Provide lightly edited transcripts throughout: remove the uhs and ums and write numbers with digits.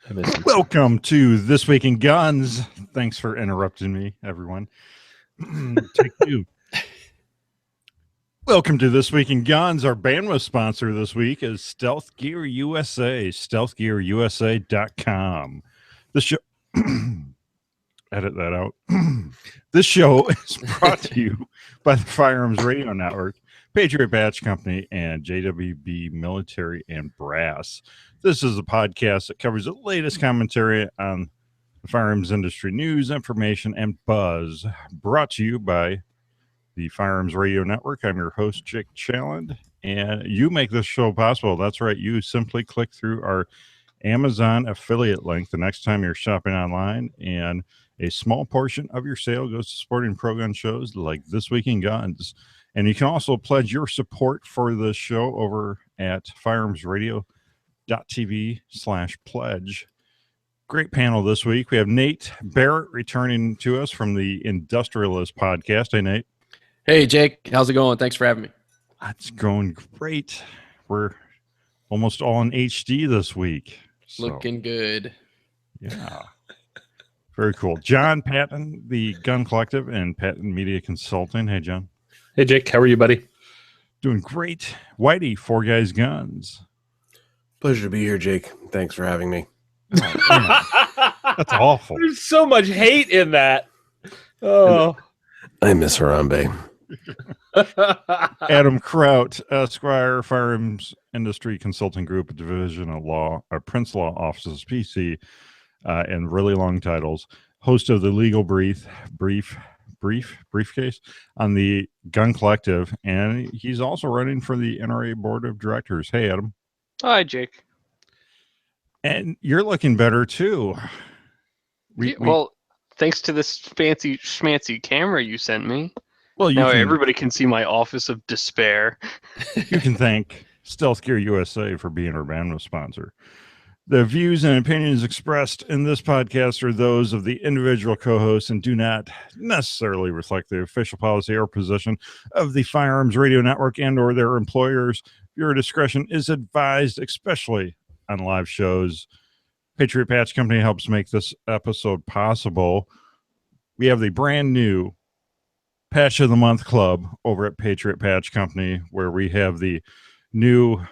I miss you. Welcome to This Week in Guns. Thanks for interrupting me, everyone. Take two. Welcome to This Week in Guns. Our bandwidth sponsor this week is Stealth Gear USA, stealthgearusa.com. This show, edit that out. This show is brought to you by the Firearms Radio Network, Patriot Batch Company, and JWB Military and Brass. This is a podcast that covers the latest commentary on the firearms industry news, information, and buzz, brought to you by the Firearms Radio Network. I'm your host, Jake Challand, and you make this show possible. That's right. You simply click through our Amazon affiliate link the next time you're shopping online, and a small portion of your sale goes to supporting pro-gun shows like This Week in Guns. And you can also pledge your support for the show over at firearmsradio.tv/pledge. Great panel this week. We have Nate Barrett returning to us from the Industrialist podcast. Hey, Nate. Hey, Jake. How's it going? Thanks for having me. It's going great. We're almost all in HD this week. Looking good. Yeah. Very cool. John Patton, the Gun Collective and Patton Media Consulting. Hey, John. Hey, Jake. How are you, buddy? Doing great. Whitey, Four Guys Guns. Pleasure to be here, Jake. Thanks for having me. Oh, that's awful. There's so much hate in that. Oh. I miss Harambe. Adam Kraut, Esquire, Firearms Industry Consulting Group, a division of law, or Prince Law Offices, PC, and really long titles. Host of the Legal Briefcase on the Gun Collective, and he's also running for the NRA Board of Directors. Hey, Adam. Hi, Jake. And you're looking better too. Well, thanks to this fancy schmancy camera you sent me. Well, now everybody can see my office of despair. You can thank Stealth Gear USA for being our bandwidth sponsor. The views and opinions expressed in this podcast are those of the individual co-hosts and do not necessarily reflect the official policy or position of the Firearms Radio Network and or their employers. Your discretion is advised, especially on live shows. Patriot Patch Company helps make this episode possible. We have the brand new Patch of the Month Club over at Patriot Patch Company, where we have the new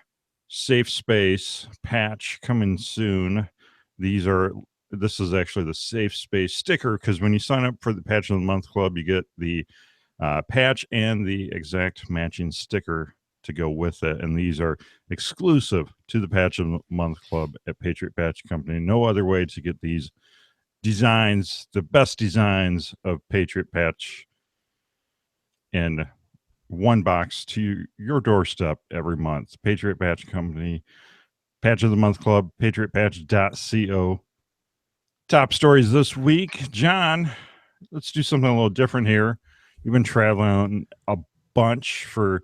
Safe Space patch coming soon. This is actually the Safe Space sticker, because when you sign up for the Patch of the Month Club, you get the patch and the exact matching sticker to go with it, and these are exclusive to the Patch of the Month Club at Patriot Patch Company. No other way to get these designs, the best designs of Patriot Patch, in one box to your doorstep every month. Patriot Patch Company, Patch of the Month Club, patriotpatch.co. Top stories this week. John, let's do something a little different here. You've been traveling a bunch for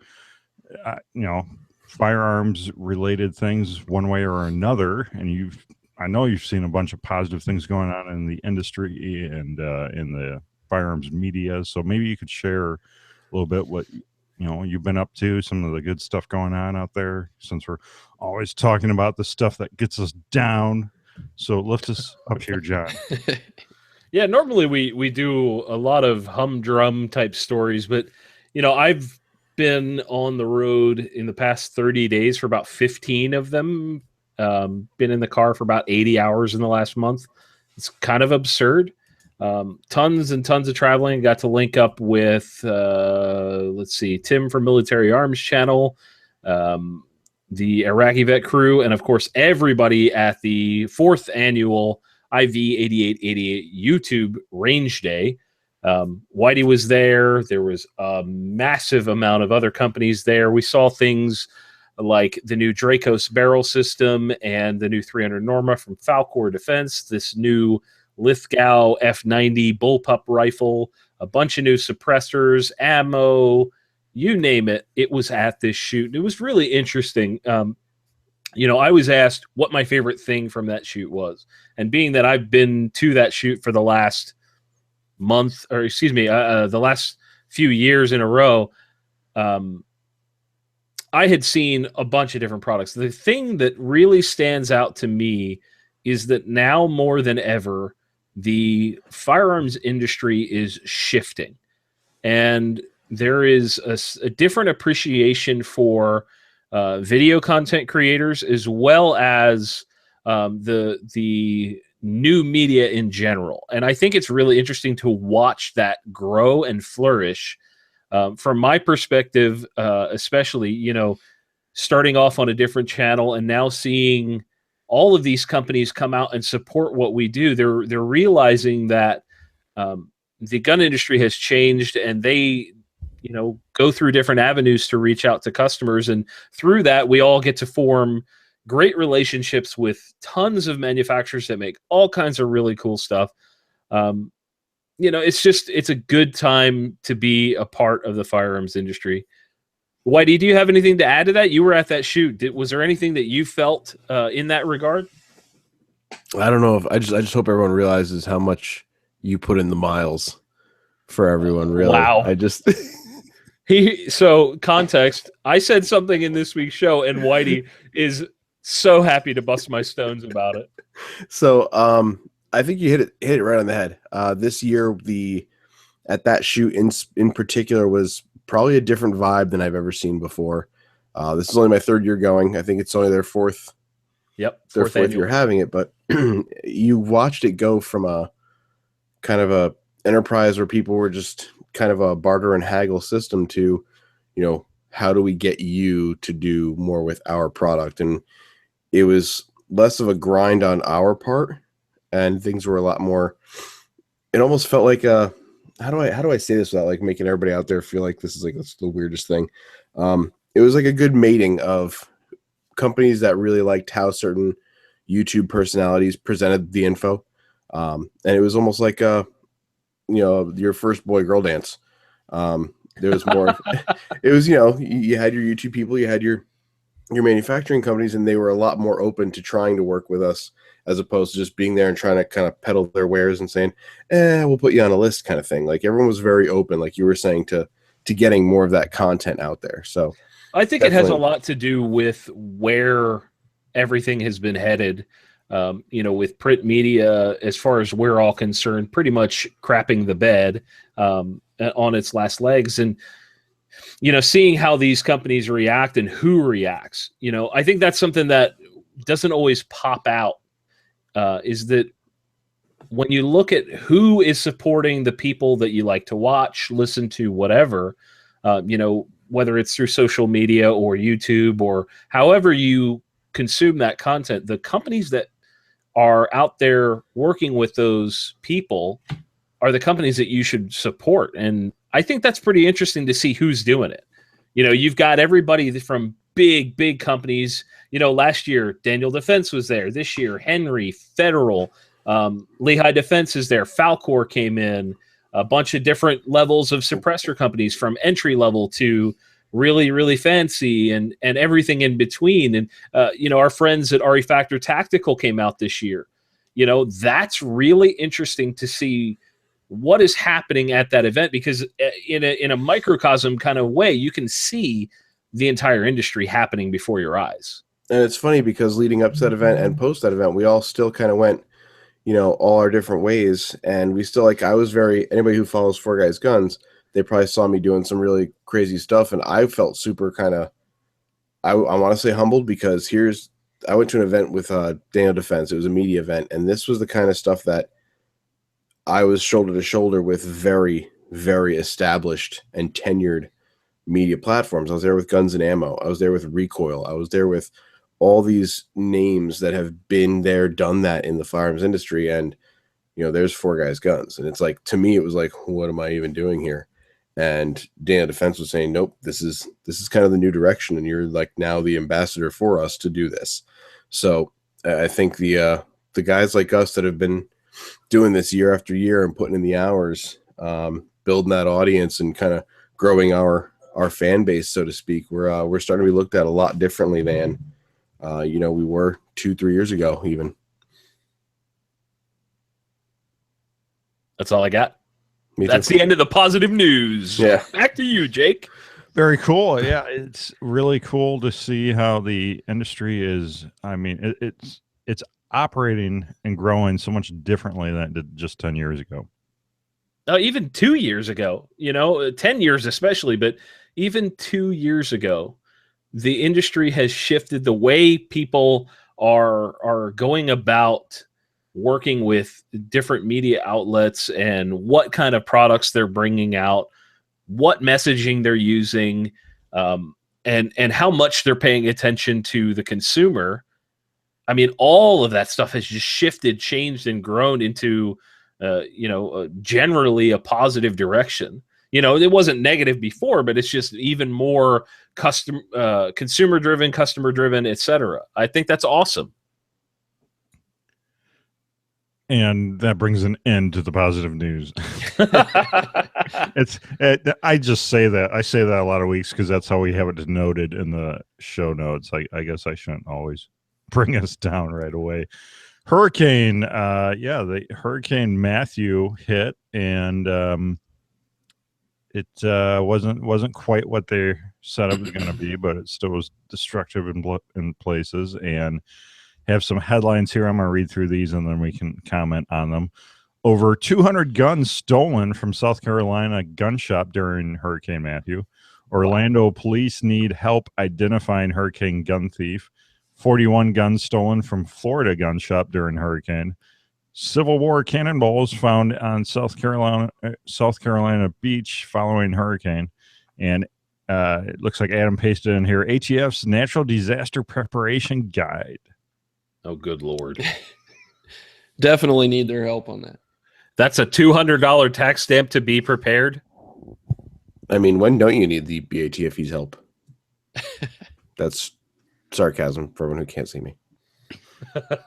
firearms related things one way or another, and I know you've seen a bunch of positive things going on in the industry and in the firearms media, so maybe you could share a little bit what you've been up to, some of the good stuff going on out there, since we're always talking about the stuff that gets us down. So lift us up here, John. Yeah, normally we do a lot of humdrum type stories, but I've been on the road in the past 30 days for about 15 of them. Been in the car for about 80 hours in the last month. It's kind of absurd. Tons and tons of traveling. Got to link up with, Tim from Military Arms Channel, the Iraqi Vet Crew, and of course everybody at the 4th annual IV 8888 YouTube Range Day. Whitey was there. There was a massive amount of other companies there. We saw things like the new Dracos barrel system and the new 300 Norma from Falcor Defense, this new Lithgow F90 bullpup rifle, a bunch of new suppressors, ammo, you name it. It was at this shoot. It was really interesting. I was asked what my favorite thing from that shoot was. And being that I've been to that shoot for the last month, or the last few years in a row, I had seen a bunch of different products. The thing that really stands out to me is that now more than ever, the firearms industry is shifting, and there is a different appreciation for video content creators as well as the new media in general. And I think it's really interesting to watch that grow and flourish. From my perspective, especially, starting off on a different channel and now seeing all of these companies come out and support what we do, they're realizing that the gun industry has changed, and they go through different avenues to reach out to customers, and through that we all get to form great relationships with tons of manufacturers that make all kinds of really cool stuff. It's a good time to be a part of the firearms industry. Whitey, do you have anything to add to that? You were at that shoot. Was there anything that you felt in that regard? I don't know if I just hope everyone realizes how much you put in the miles for everyone. Really, wow. I just so context. I said something in this week's show, and Whitey is so happy to bust my stones about it. So, I think you hit it right on the head. This year, at that shoot in particular was probably a different vibe than I've ever seen before. This is only my third year going. I think it's only their fourth. Yep, their fourth year having it. But you watched it go from a kind of a enterprise where people were just kind of a barter and haggle system to, how do we get you to do more with our product? And it was less of a grind on our part, and things were a lot more. It almost felt like how do I say this without like making everybody out there feel like this is like that's the weirdest thing. It was like a good mating of companies that really liked how certain YouTube personalities presented the info, and it was almost like your first boy girl dance. There was more. It was you had your YouTube people, you had your manufacturing companies, and they were a lot more open to trying to work with us, as opposed to just being there and trying to kind of peddle their wares and saying, we'll put you on a list kind of thing. Like everyone was very open, like you were saying, to getting more of that content out there. So I think it has a lot to do with where everything has been headed. With print media, as far as we're all concerned, pretty much crapping the bed on its last legs. And seeing how these companies react and who reacts, I think that's something that doesn't always pop out, is that when you look at who is supporting the people that you like to watch, listen to, whatever, whether it's through social media or YouTube or however you consume that content, the companies that are out there working with those people are the companies that you should support. And I think that's pretty interesting to see who's doing it. You've got everybody from big companies. Last year, Daniel Defense was there. This year, Henry, Federal, Lehigh Defense is there. Falcor came in. A bunch of different levels of suppressor companies, from entry level to really, really fancy and everything in between. And, our friends at RE Factor Tactical came out this year. That's really interesting to see what is happening at that event, because in a microcosm kind of way, you can see the entire industry happening before your eyes. And it's funny because leading up to that event and post that event, we all still kind of went, all our different ways. And we still anybody who follows Four Guys Guns, they probably saw me doing some really crazy stuff. And I felt super kind of, I want to say humbled, because I went to an event with Daniel Defense. It was a media event. And this was the kind of stuff that I was shoulder to shoulder with very, very established and tenured media platforms. I was there with Guns and Ammo. I was there with Recoil. I was there with all these names that have been there, done that in the firearms industry. And, there's Four Guys Guns. And it's like, to me, it was like, what am I even doing here? And Daniel Defense was saying, nope, this is kind of the new direction. And you're like now the ambassador for us to do this. So I think the guys like us that have been doing this year after year and putting in the hours, building that audience and kind of growing our fan base, so to speak, we're starting to be looked at a lot differently than we were 2-3 years ago even. That's all I got. That's the end of the positive news. Yeah. Back to you, Jake. Very cool. Yeah, it's really cool to see how the industry is. I mean, it's operating and growing so much differently than it did just 10 years ago. Even 2 years ago, 10 years especially, but even 2 years ago, the industry has shifted. The way people are going about working with different media outlets and what kind of products they're bringing out, what messaging they're using, and how much they're paying attention to the consumer. I mean, all of that stuff has just shifted, changed, and grown into, generally a positive direction. It wasn't negative before, but it's just even more consumer driven, customer driven, etc. I think that's awesome. And that brings an end to the positive news. I just say that. I say that a lot of weeks because that's how we have it denoted in the show notes. I guess I shouldn't always bring us down right away. Hurricane, the Hurricane Matthew hit, and it wasn't quite what they said it was going to be, but it still was destructive in places. And have some headlines here. I'm going to read through these, and then we can comment on them. Over 200 guns stolen from South Carolina gun shop during Hurricane Matthew. Orlando police need help identifying hurricane gun thief. 41 guns stolen from Florida gun shop during hurricane. Civil War cannonballs found on South Carolina beach following hurricane. And it looks like Adam pasted in here ATF's Natural Disaster Preparation Guide. Oh, good Lord. Definitely need their help on that. That's a $200 tax stamp to be prepared. I mean, when don't you need the BATFE's help? That's sarcasm for everyone who can't see me.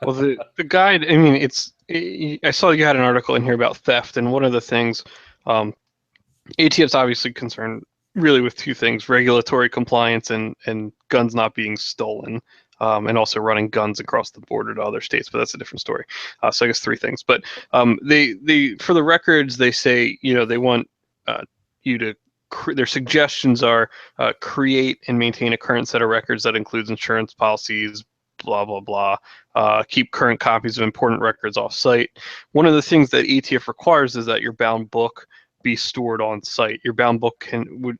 Well, the guide, I mean, I saw you had an article in here about theft, and one of the things, ATF's obviously concerned really with two things: regulatory compliance and guns not being stolen. And also running guns across the border to other states, but that's a different story. So I guess three things. But they for the records, they say they want you to. Their suggestions are create and maintain a current set of records that includes insurance policies, blah blah blah. Keep current copies of important records off site. One of the things that ATF requires is that your bound book be stored on site. Your bound book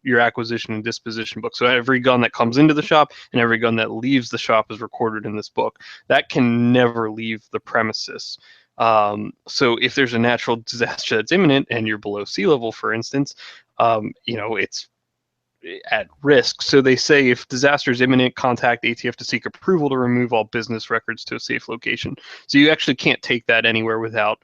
your acquisition and disposition book. So every gun that comes into the shop and every gun that leaves the shop is recorded in this book. That can never leave the premises. So if there's a natural disaster that's imminent and you're below sea level, for instance, it's at risk. So they say if disaster is imminent, contact ATF to seek approval to remove all business records to a safe location. So you actually can't take that anywhere without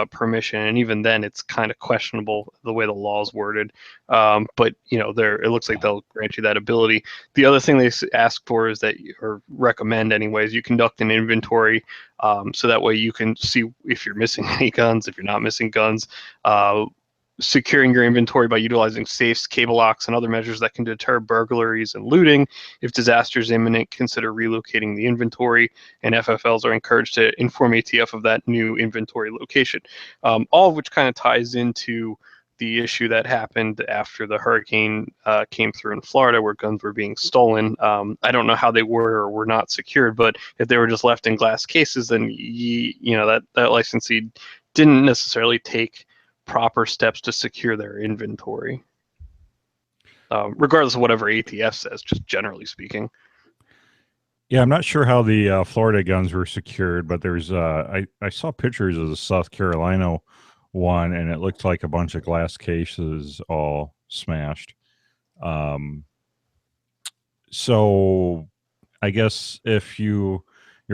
permission, and even then it's kind of questionable the way the law is worded, but it looks like they'll grant you that ability. The other thing they ask for is that, or recommend anyways, you conduct an inventory, so that way you can see if you're missing any guns, if you're not missing guns, securing your inventory by utilizing safes, cable locks, and other measures that can deter burglaries and looting. If disaster is imminent, consider relocating the inventory, and FFLs are encouraged to inform ATF of that new inventory location. All of which kind of ties into the issue that happened after the hurricane came through in Florida, where guns were being stolen. I don't know how they were or were not secured, but if they were just left in glass cases, then that licensee didn't necessarily take proper steps to secure their inventory, regardless of whatever ATF says, just generally speaking. Yeah, I'm not sure how the Florida guns were secured, but there's I saw pictures of the South Carolina one, and it looked like a bunch of glass cases all smashed. So I guess if you're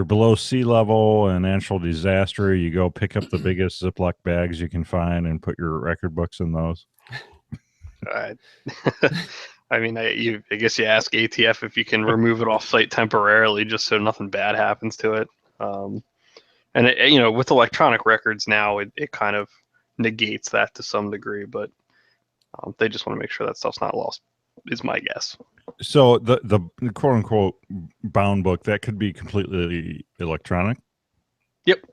below sea level and natural disaster, you go pick up the biggest Ziploc bags you can find and put your record books in those. I mean, I guess you ask ATF if you can remove it off site temporarily, just so nothing bad happens to it. And with electronic records now, it kind of negates that to some degree, but they just want to make sure that stuff's not lost, is my guess. So the quote unquote bound book, that could be completely electronic. Yep.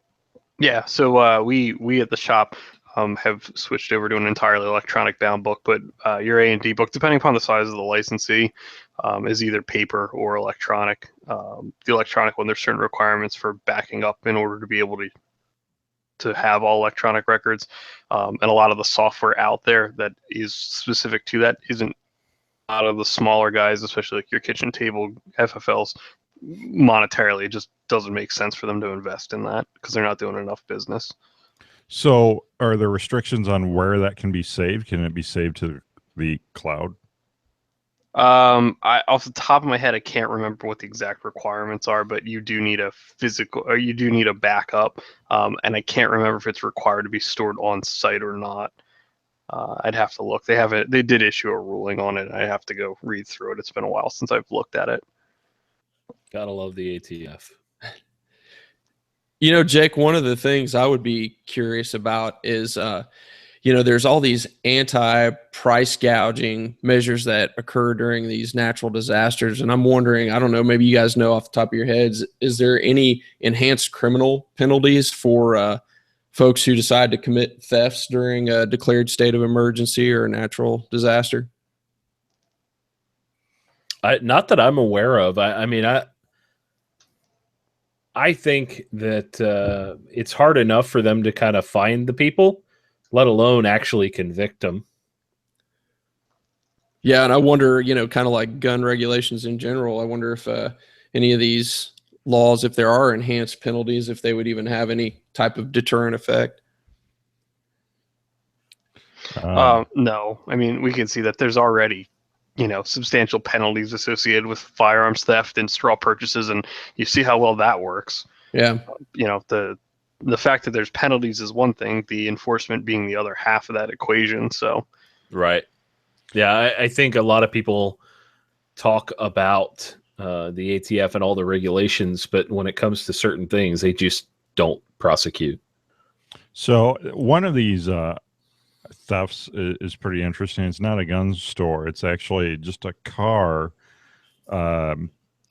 Yeah. So we at the shop, have switched over to an entirely electronic bound book, but your A&D book, depending upon the size of the licensee, is either paper or electronic. The electronic one, there's certain requirements for backing up in order to be able to have all electronic records, and a lot of the software out there that is specific to that isn't. A lot of the smaller guys, especially like your kitchen table FFLs, monetarily, it just doesn't make sense for them to invest in that because they're not doing enough business. So, are there restrictions on where that can be saved? Can it be saved to the cloud? Off the top of my head, I can't remember what the exact requirements are, but you do need a physical, or you do need a backup, and I can't remember if it's required to be stored on site or not. I'd have to look. They did issue a ruling on it. I have to go read through it. It's been a while since I've looked at it. Gotta love the ATF. You know, Jake, one of the things I would be curious about is, there's all these anti-price gouging measures that occur during these natural disasters. And I'm wondering, I don't know, maybe you guys know off the top of your heads, is there any enhanced criminal penalties for folks who decide to commit thefts during a declared state of emergency or a natural disaster? Not that I'm aware of. I think that it's hard enough for them to kind of find the people, let alone actually convict them. Yeah, and I wonder, kind of like gun regulations in general, I wonder if any of these laws, if there are enhanced penalties, if they would even have any type of deterrent effect. No, I mean, we can see that there's already, substantial penalties associated with firearms theft and straw purchases, and you see how well that works. Yeah. The fact that there's penalties is one thing, the enforcement being the other half of that equation. So, right. Yeah, I think a lot of people talk about the ATF and all the regulations, but when it comes to certain things, they just don't prosecute. So one of these thefts is pretty interesting. It's not a gun store. It's actually just a car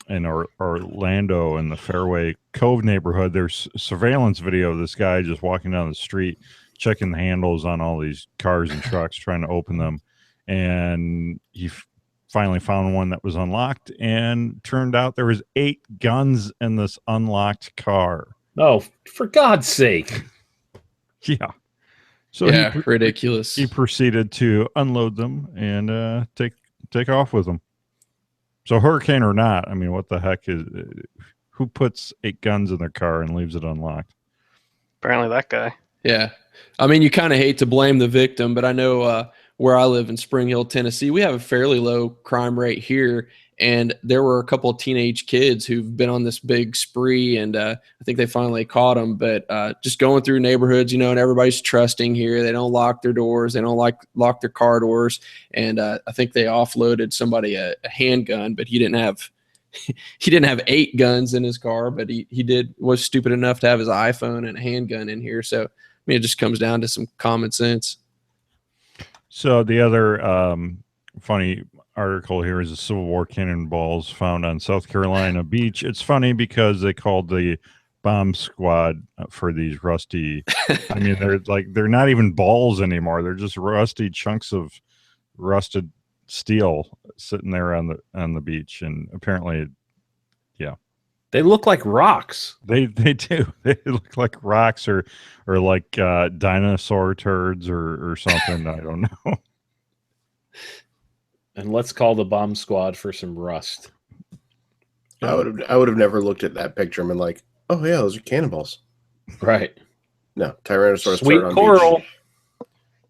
in Orlando in the Fairway Cove neighborhood. There's surveillance video of this guy just walking down the street, checking the handles on all these cars and trucks, trying to open them. And he finally found one that was unlocked, and turned out there was 8 guns in this unlocked car. Oh, for God's sake. Yeah. So yeah, ridiculous. He proceeded to unload them and take off with them. So hurricane or not, I mean, what the heck who puts 8 guns in their car and leaves it unlocked? Apparently that guy. Yeah. I mean, you kind of hate to blame the victim, but I know where I live in Spring Hill, Tennessee, we have a fairly low crime rate here. And there were a couple of teenage kids who've been on this big spree, and I think they finally caught them. But just going through neighborhoods, and everybody's trusting here. They don't lock their doors. They don't lock their car doors. And I think they offloaded somebody a handgun, but he didn't have 8 guns in his car, but he was stupid enough to have his iPhone and a handgun in here. So I mean, it just comes down to some common sense. So the other funny article here is the Civil War cannonballs found on South Carolina beach. It's funny because they called the bomb squad for these rusty. I mean, they're not even balls anymore. They're just rusty chunks of rusted steel sitting there on the beach, and apparently, yeah, they look like rocks. They do. They look like rocks or like dinosaur turds or something. I don't know. And let's call the bomb squad for some rust. I would have never looked at that picture and been like, oh yeah, those are cannonballs. Right. No, Tyrannosaurus Sweet turd on coral. beach.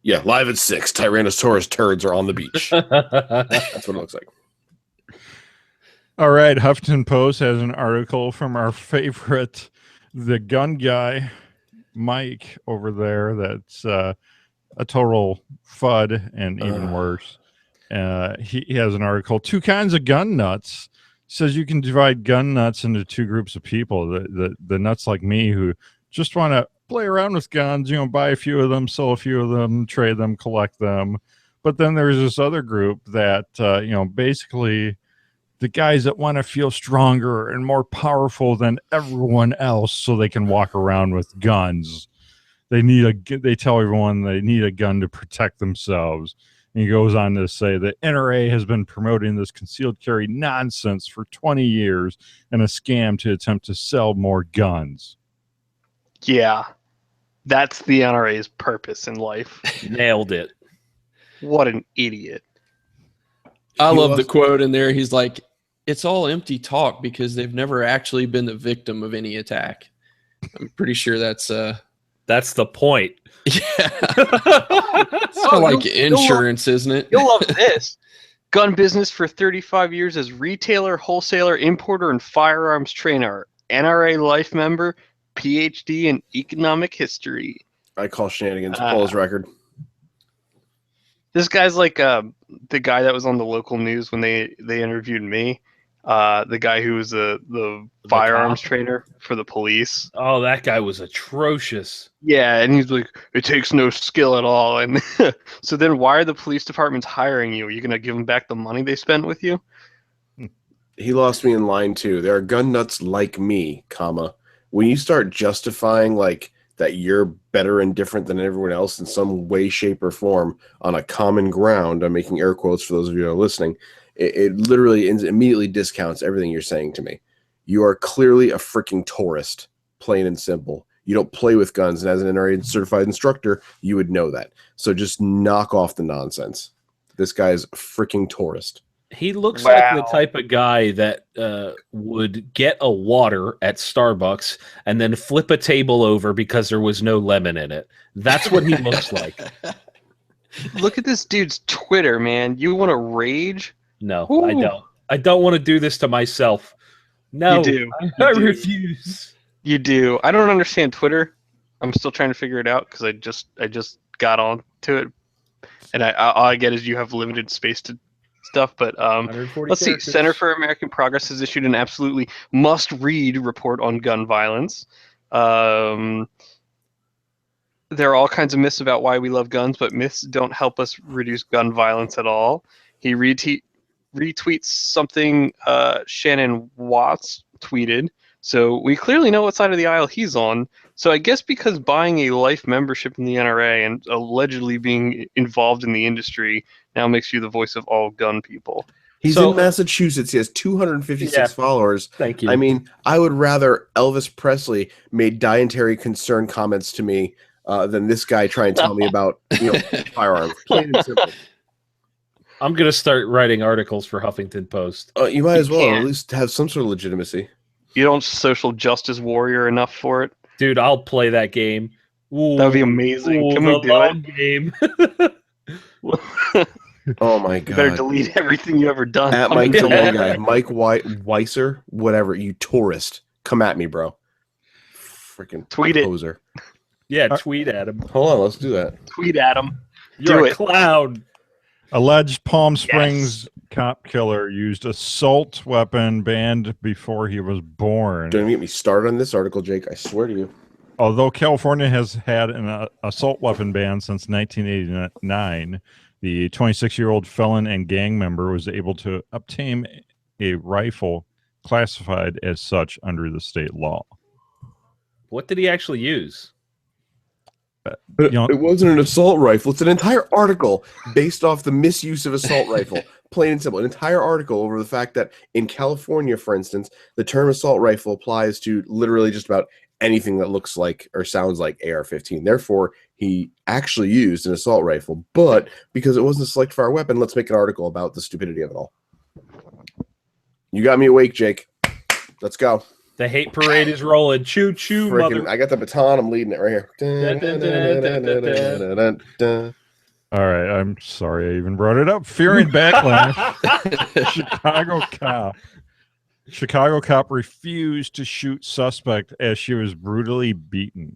Yeah, live at 6. Tyrannosaurus turds are on the beach. That's what it looks like. All right, Huffington Post has an article from our favorite, the gun guy, Mike over there. That's a total FUD and even worse. He has an article, 2 kinds of gun nuts. Says you can divide gun nuts into 2 groups of people. The nuts like me who just want to play around with guns, buy a few of them, sell a few of them, trade them, collect them. But then there's this other group that, basically the guys that want to feel stronger and more powerful than everyone else so they can walk around with guns. They tell everyone they need a gun to protect themselves. And he goes on to say that NRA has been promoting this concealed carry nonsense for 20 years and a scam to attempt to sell more guns. Yeah, that's the NRA's purpose in life. Nailed it. What an idiot. I He love the was- quote in there. He's like, it's all empty talk because they've never actually been the victim of any attack. I'm pretty sure that's That's the point. yeah. It's kind of like insurance, isn't it? You'll love this. Gun business for 35 years as retailer, wholesaler, importer, and firearms trainer. NRA life member, PhD in economic history. I call shenanigans. Pull his record. This guy's like the guy that was on the local news when they interviewed me. The guy who was the firearms cop? trainer for the police. Oh, that guy was atrocious. Yeah, and he's like, it takes no skill at all. And so then why are the police departments hiring you? Are you going to give them back the money they spent with you? He lost me in line 2. There are gun nuts like me, comma. When you start justifying like that you're better and different than everyone else in some way, shape, or form on a common ground, I'm making air quotes for those of you who are listening, it literally immediately discounts everything you're saying to me. You are clearly a freaking tourist, plain and simple. You don't play with guns, and as an NRA certified instructor, you would know that. So just knock off the nonsense. This guy's a freaking tourist. He looks like the type of guy that would get a water at Starbucks and then flip a table over because there was no lemon in it. That's what he looks like. Look at this dude's Twitter, man. You want to rage? No, Ooh. I don't. I don't want to do this to myself. No, You do. I You do. refuse. You do. I don't understand Twitter. I'm still trying to figure it out because I just got on to it, and all I get is you have limited space to stuff. But 140 let's see. characters. Center for American Progress has issued an absolutely must-read report on gun violence. There are all kinds of myths about why we love guns, but myths don't help us reduce gun violence at all. He retweets something Shannon Watts tweeted. So we clearly know what side of the aisle he's on. So I guess because buying a life membership in the NRA and allegedly being involved in the industry now makes you the voice of all gun people. He's in Massachusetts. He has 256 followers. Thank you. I mean, I would rather Elvis Presley made dietary concern comments to me than this guy try and tell me about firearms. Plain and simple. I'm going to start writing articles for Huffington Post. You might as well can't. at least have some sort of legitimacy. You don't social justice warrior enough for it. Dude, I'll play that game. Ooh, That would be amazing. Can we the do live it? game. Oh my You better god! delete everything you ever done. At Mike the one guy, Mike Weiser, whatever. You tourist, come at me, bro. Freaking Tweet it. poser. Yeah, tweet at him. Hold on, let's do that. Tweet at him. You're Do a it. clown. Alleged Palm Springs cop killer used assault weapon banned before he was born. Don't even get me started on this article, Jake. I swear to you. Although California has had an assault weapon ban since 1989, the 26-year-old felon and gang member was able to obtain a rifle classified as such under the state law. What did he actually use? But You know- it wasn't an assault rifle. It's an entire article based off the misuse of assault rifle. Plain and simple. An entire article over the fact that in California, for instance, the term assault rifle applies to literally just about anything that looks like or sounds like AR-15. Therefore, he actually used an assault rifle. But because it wasn't a select fire weapon, let's make an article about the stupidity of it all. You got me awake, Jake. Let's go. The hate parade is rolling. Choo choo, Freaking, mother. I got the baton. I'm leading it right here. All right, I'm sorry I even brought it up. Fearing backlash, Chicago cop refused to shoot suspect as she was brutally beaten.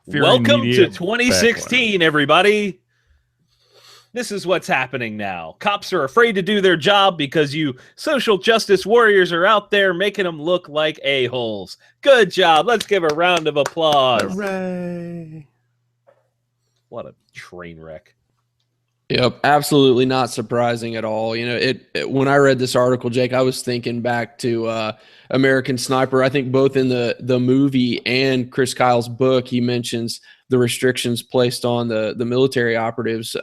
Fearing Welcome media to 2016, everybody. This is what's happening now. Cops are afraid to do their job because you social justice warriors are out there making them look like a-holes. Good job. Let's give a round of applause. Hooray. What a train wreck. Yep, absolutely not surprising at all. You know, when I read this article, Jake, I was thinking back to American Sniper. I think both in the movie and Chris Kyle's book, he mentions the restrictions placed on the military operatives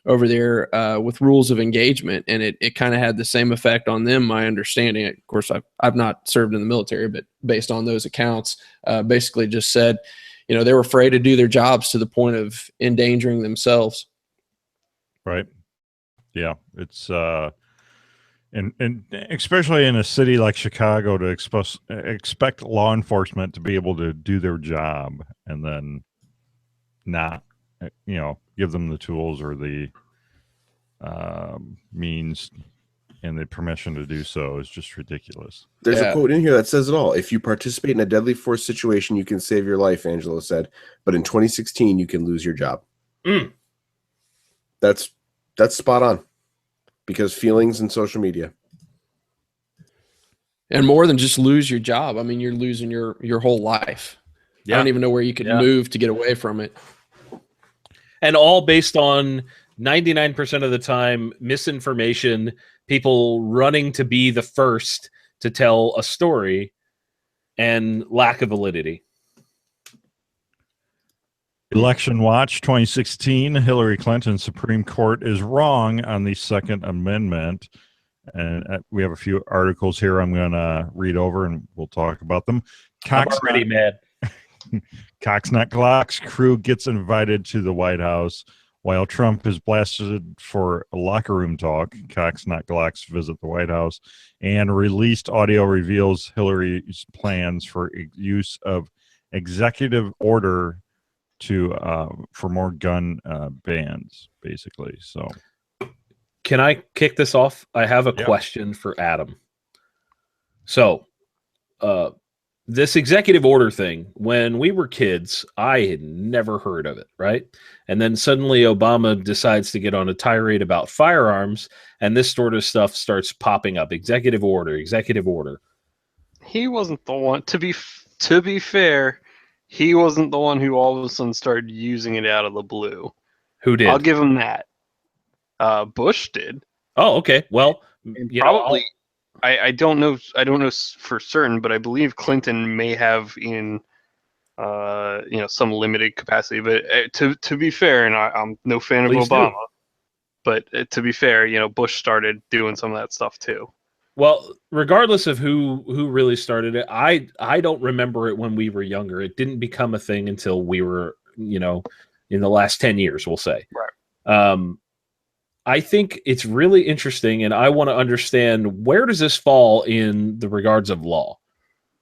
over there with rules of engagement, and it kind of had the same effect on them. My understanding, of course, I've not served in the military, but based on those accounts, basically just said, you know, they were afraid to do their jobs to the point of endangering themselves. Right. Yeah. It's and especially in a city like Chicago to expect law enforcement to be able to do their job and then not, you know, give them the tools or the means and the permission to do so is just ridiculous. There's a quote in here that says it all. If you participate in a deadly force situation, you can save your life, Angelo said. But in 2016, you can lose your job. Mm. That's spot on. Because feelings and social media. And more than just lose your job. I mean, you're losing your whole life. Yeah. I don't even know where you could move to get away from it. And all based on 99% of the time misinformation, people running to be the first to tell a story, and lack of validity. Election Watch 2016, Hillary Clinton Supreme Court is wrong on the Second Amendment. And we have a few articles here I'm going to read over and we'll talk about them. I'm already mad. Cox Not Glock's crew gets invited to the White House while Trump is blasted for locker room talk. Cox Not Glock's visit the White House, and released audio reveals Hillary's plans for use of executive order to for more gun bans, basically. So can I kick this off? I have a question for Adam. So this executive order thing, when we were kids, I had never heard of it, right? And then suddenly Obama decides to get on a tirade about firearms, and this sort of stuff starts popping up. Executive order, executive order. He wasn't the one. To be fair, he wasn't the one who all of a sudden started using it out of the blue. Who did? I'll give him that. Bush did. Oh, okay. Well, probably. I don't know. I don't know for certain, but I believe Clinton may have in, some limited capacity. But to be fair, and I'm no fan of Obama, but to be fair, Bush started doing some of that stuff too. Well, regardless of who really started it, I don't remember it when we were younger. It didn't become a thing until we were, in the last 10 years, we'll say. Right. I think it's really interesting, and I want to understand, where does this fall in the regards of law?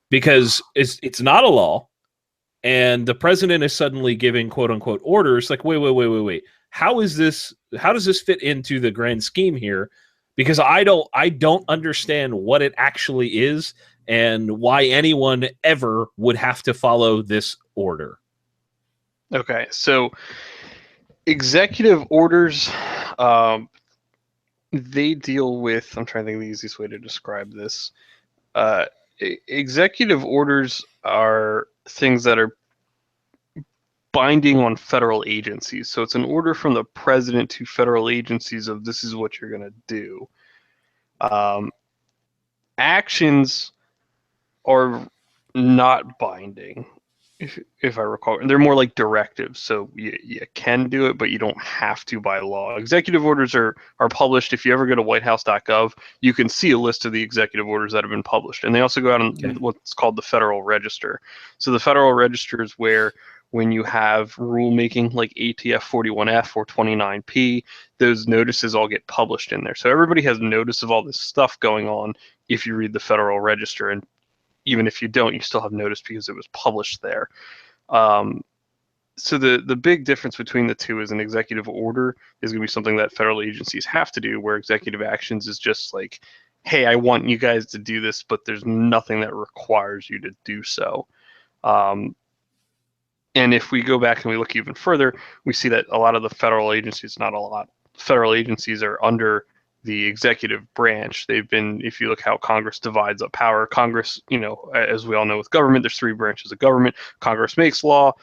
Because it's not a law, and the president is suddenly giving quote unquote orders. Like, wait. How does this fit into the grand scheme here? Because I don't understand what it actually is and why anyone ever would have to follow this order. Okay, so executive orders, they deal with, I'm trying to think of the easiest way to describe this. Executive orders are things that are binding on federal agencies. So it's an order from the president to federal agencies of this is what you're going to do. Actions are not binding, if I recall. They're more like directives. So you can do it, but you don't have to by law. Executive orders are published. If you ever go to whitehouse.gov, you can see a list of the executive orders that have been published. And they also go out on what's called the Federal Register. So the Federal Register is where, when you have rulemaking like ATF 41F or 29P, those notices all get published in there. So everybody has notice of all this stuff going on if you read the Federal Register. And even if you don't, you still have notice because it was published there. So the big difference between the two is an executive order is going to be something that federal agencies have to do, where executive actions is just like, hey, I want you guys to do this, but there's nothing that requires you to do so. And if we go back and we look even further, we see that a lot of the federal agencies, not a lot, federal agencies are under the executive branch. They've been, if you look how Congress divides up power, Congress, as we all know with government, there's three branches of government. Congress makes law,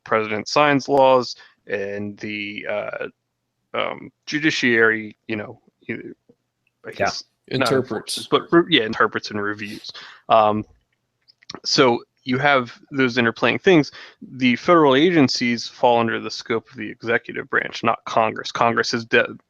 president signs laws, and the judiciary, I guess not Interprets. enforces, but interprets and reviews. So you have those interplaying things. The federal agencies fall under the scope of the executive branch, not Congress. Congress has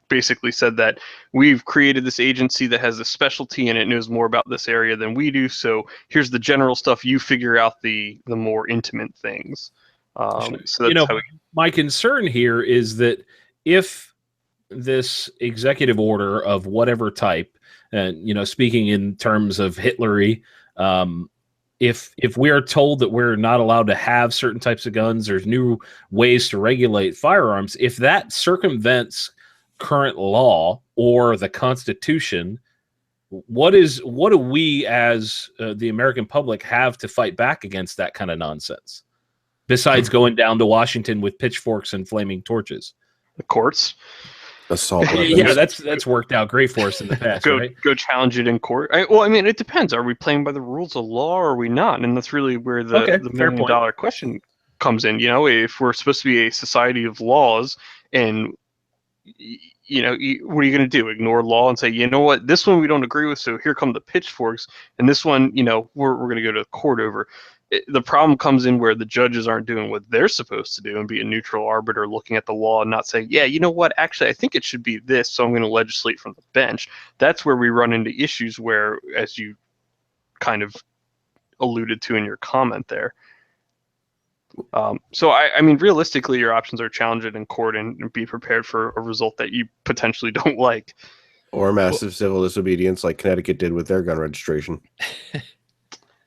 basically said that we've created this agency that has a specialty and it knows more about this area than we do. So here's the general stuff. You figure out the more intimate things. So that's how my concern here is that if this executive order of whatever type, and speaking in terms of Hitlery, if we are told that we're not allowed to have certain types of guns, there's new ways to regulate firearms. If that circumvents current law or the Constitution, what do we as the American public have to fight back against that kind of nonsense? Besides going down to Washington with pitchforks and flaming torches, the courts. Assault weapons. Yeah, that's worked out great for us in the past. Go right? Go challenge it in court. It depends. Are we playing by the rules of law or are we not? And that's really where the million-dollar question comes in. If we're supposed to be a society of laws, and what are you going to do? Ignore law and say, you know what, this one we don't agree with, so here come the pitchforks, and this one, we're going to go to court over. The problem comes in where the judges aren't doing what they're supposed to do and be a neutral arbiter looking at the law and not saying, yeah, you know what, actually, I think it should be this, so I'm going to legislate from the bench. That's where we run into issues where, as you kind of alluded to in your comment there. So, realistically, your options are challenge it in court and be prepared for a result that you potentially don't like. Or massive civil disobedience like Connecticut did with their gun registration.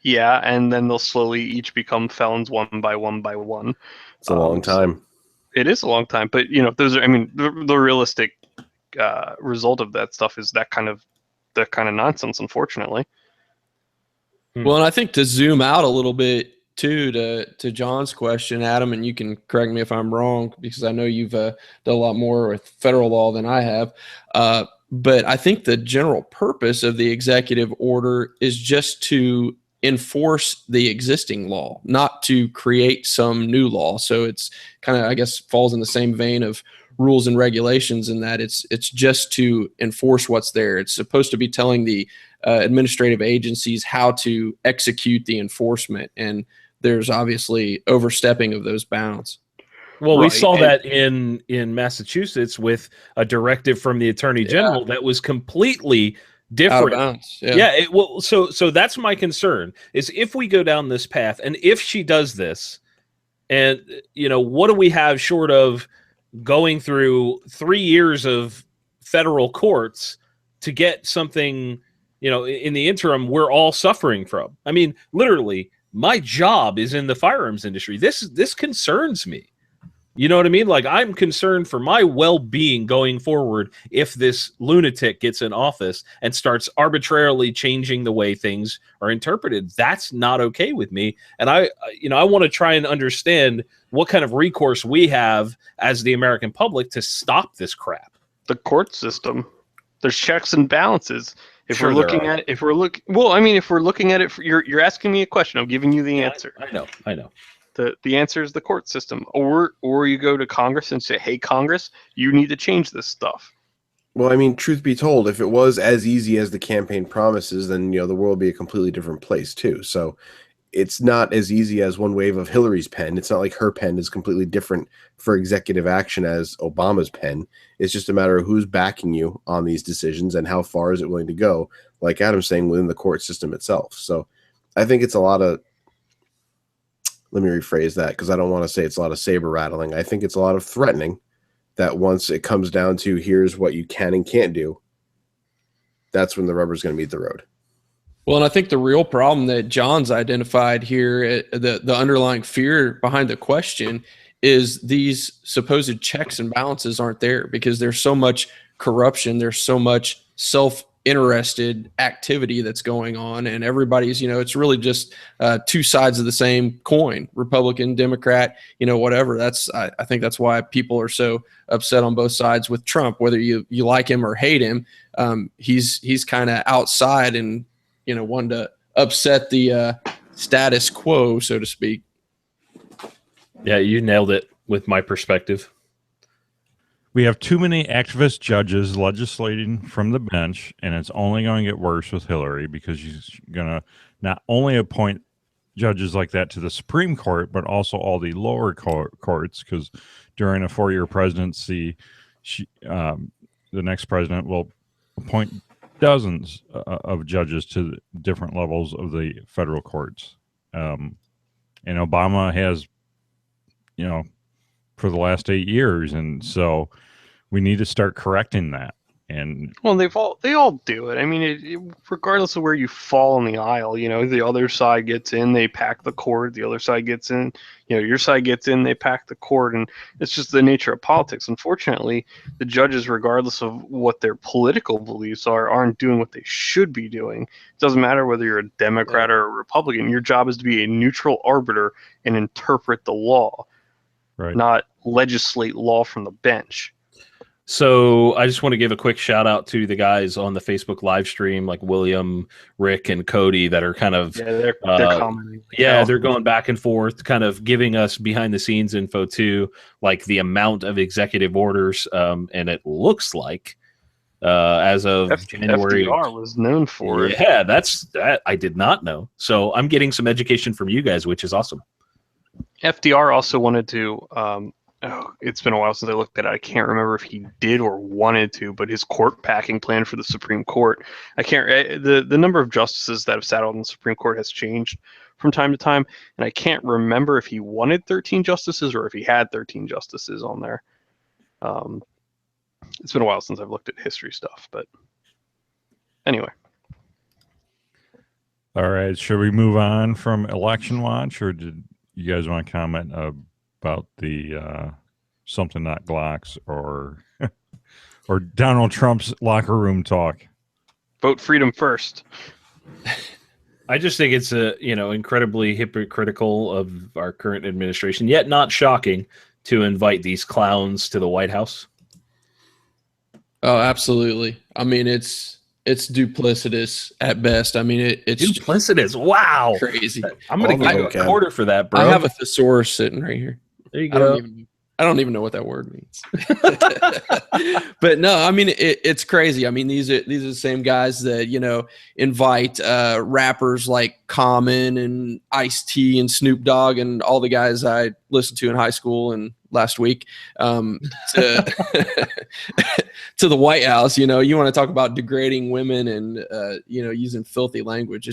Yeah, and then they'll slowly each become felons one by one by one. It's a long time. It is a long time, but those are. The realistic result of that stuff is that kind of nonsense, unfortunately. Well, and I think to zoom out a little bit too, to John's question, Adam, and you can correct me if I'm wrong because I know you've done a lot more with federal law than I have. But I think the general purpose of the executive order is just to enforce the existing law, not to create some new law. So it's kind of, I guess, falls in the same vein of rules and regulations in that it's just to enforce what's there. It's supposed to be telling the administrative agencies how to execute the enforcement, and there's obviously overstepping of those bounds. Well, we saw that in Massachusetts with a directive from the Attorney General that was completely different. Out of bounds. So that's my concern is if we go down this path and if she does this, and what do we have short of going through 3 years of federal courts to get something, in the interim we're all suffering from? I mean, literally, my job is in the firearms industry. This concerns me. You know what I mean? Like, I'm concerned for my well-being going forward if this lunatic gets in office and starts arbitrarily changing the way things are interpreted. That's not okay with me. And I want to try and understand what kind of recourse we have as the American public to stop this crap. The court system. There's checks and balances. If we're looking at it, you're asking me a question. I'm giving you the answer. I know. The answer is the court system, or you go to Congress and say, hey, Congress, you need to change this stuff. Well, truth be told, if it was as easy as the campaign promises, then the world would be a completely different place too. So it's not as easy as one wave of Hillary's pen. It's not like her pen is completely different for executive action as Obama's pen. It's just a matter of who's backing you on these decisions and how far is it willing to go, like Adam's saying, within the court system itself. So I think it's a lot of, let me rephrase that because I don't want to say it's a lot of saber rattling. I think it's a lot of threatening that once it comes down to here's what you can and can't do, that's when the rubber's going to meet the road. Well, and I think the real problem that John's identified here, the underlying fear behind the question, is these supposed checks and balances aren't there because there's so much corruption, there's so much self-interested activity that's going on, and everybody's, it's really just two sides of the same coin, Republican, Democrat, whatever. I think that's why people are so upset on both sides with Trump, whether you like him or hate him. He's kind of outside and wanting to upset the status quo, so to speak. Yeah, you nailed it with my perspective. we have too many activist judges legislating from the bench, and it's only going to get worse with Hillary because she's going to not only appoint judges like that to the Supreme Court, but also all the lower courts, because during a 4-year presidency, the next president will appoint dozens of judges to different levels of the federal courts. And Obama has, for the last 8 years. And so we need to start correcting that. And well, they all do it. I mean, regardless of where you fall on the aisle, the other side gets in, they pack the court. The other side gets in, your side gets in, they pack the court, and it's just the nature of politics. Unfortunately, the judges, regardless of what their political beliefs are, aren't doing what they should be doing. It doesn't matter whether you're a Democrat or a Republican. Your job is to be a neutral arbiter and interpret the law, right, not legislate law from the bench. So I just want to give a quick shout out to the guys on the Facebook live stream, like William, Rick, and Cody, that are kind of they're commenting. Yeah, they're going back and forth, kind of giving us behind the scenes info too, like the amount of executive orders, and it looks like as of January, FDR was known for it. Yeah, that I did not know. So I'm getting some education from you guys, which is awesome. FDR also wanted to. It's been a while since I looked at it. I can't remember if he did or wanted to, but his court packing plan for the Supreme Court, the number of justices that have sat on the Supreme Court has changed from time to time, and I can't remember if he wanted 13 justices or if he had 13 justices on there. It's been a while since I've looked at history stuff, but anyway. All right, should we move on from election watch, or did you guys want to comment about the something not Glocks or or Donald Trump's locker room talk? Vote freedom first. I just think it's incredibly hypocritical of our current administration, yet not shocking to invite these clowns to the White House. Oh, absolutely. I mean, it's duplicitous at best. I mean, it's duplicitous. Wow, crazy. I'm going to give you a quarter for that, bro. I have a thesaurus sitting right here. There you go. I don't even know what that word means. But no, I mean, it's crazy. I mean, these are the same guys that, invite rappers like Common and Ice-T and Snoop Dogg and all the guys I listened to in high school and last week to the White House. You want to talk about degrading women and, using filthy language.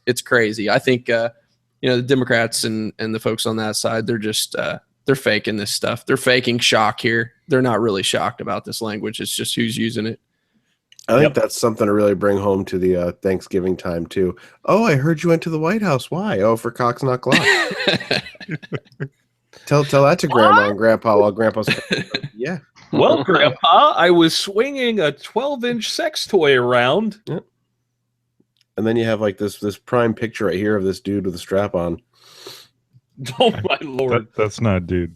It's crazy. I think, the Democrats and the folks on that side, they're just they're faking this stuff. They're faking shock here. They're not really shocked about this language. It's just who's using it. I think that's something to really bring home to the Thanksgiving time too. Oh, I heard you went to the White House. Why? Oh, for Cox Not Glock. Tell that to Grandma and Grandpa while Grandpa's yeah. Well, Grandpa, I was swinging a 12-inch sex toy around. Yep. And then you have like this prime picture right here of this dude with a strap on. Oh my Lord. That's not a dude.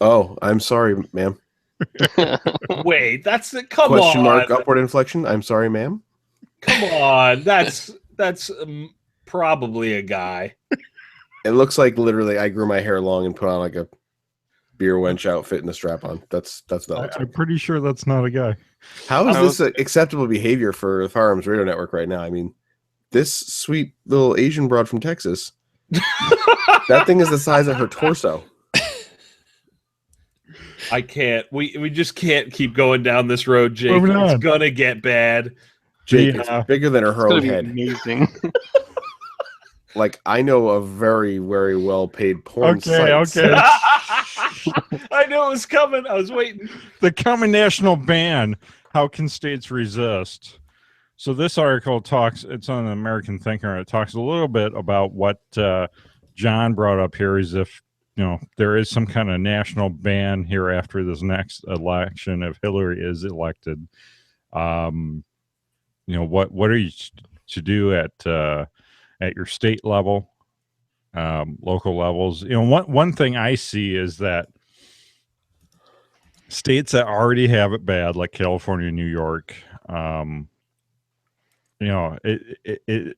Oh, I'm sorry, ma'am. Wait, that's it. Come Question on. mark, upward inflection. I'm sorry, ma'am. Come on. That's probably a guy. It looks like literally I grew my hair long and put on like a beer wench outfit and a strap on. That's that. I'm pretty sure that's not a guy. How is this acceptable behavior for the Firearms Radio Network right now? I mean, this sweet little Asian broad from Texas, that thing is the size of her torso. I can't. We just can't keep going down this road, Jake. It's gonna get bad. Jake, it's bigger than her own head. Amazing. Like, I know a very, very well-paid porn site. Okay. I knew it was coming. I was waiting. The coming national ban. How can states resist? So this article it's on the American Thinker, and it talks a little bit about what John brought up here, is if, there is some kind of national ban here after this next election, if Hillary is elected. What are you to do at your state level, local levels? One thing I see is that states that already have it bad, like California, New York, it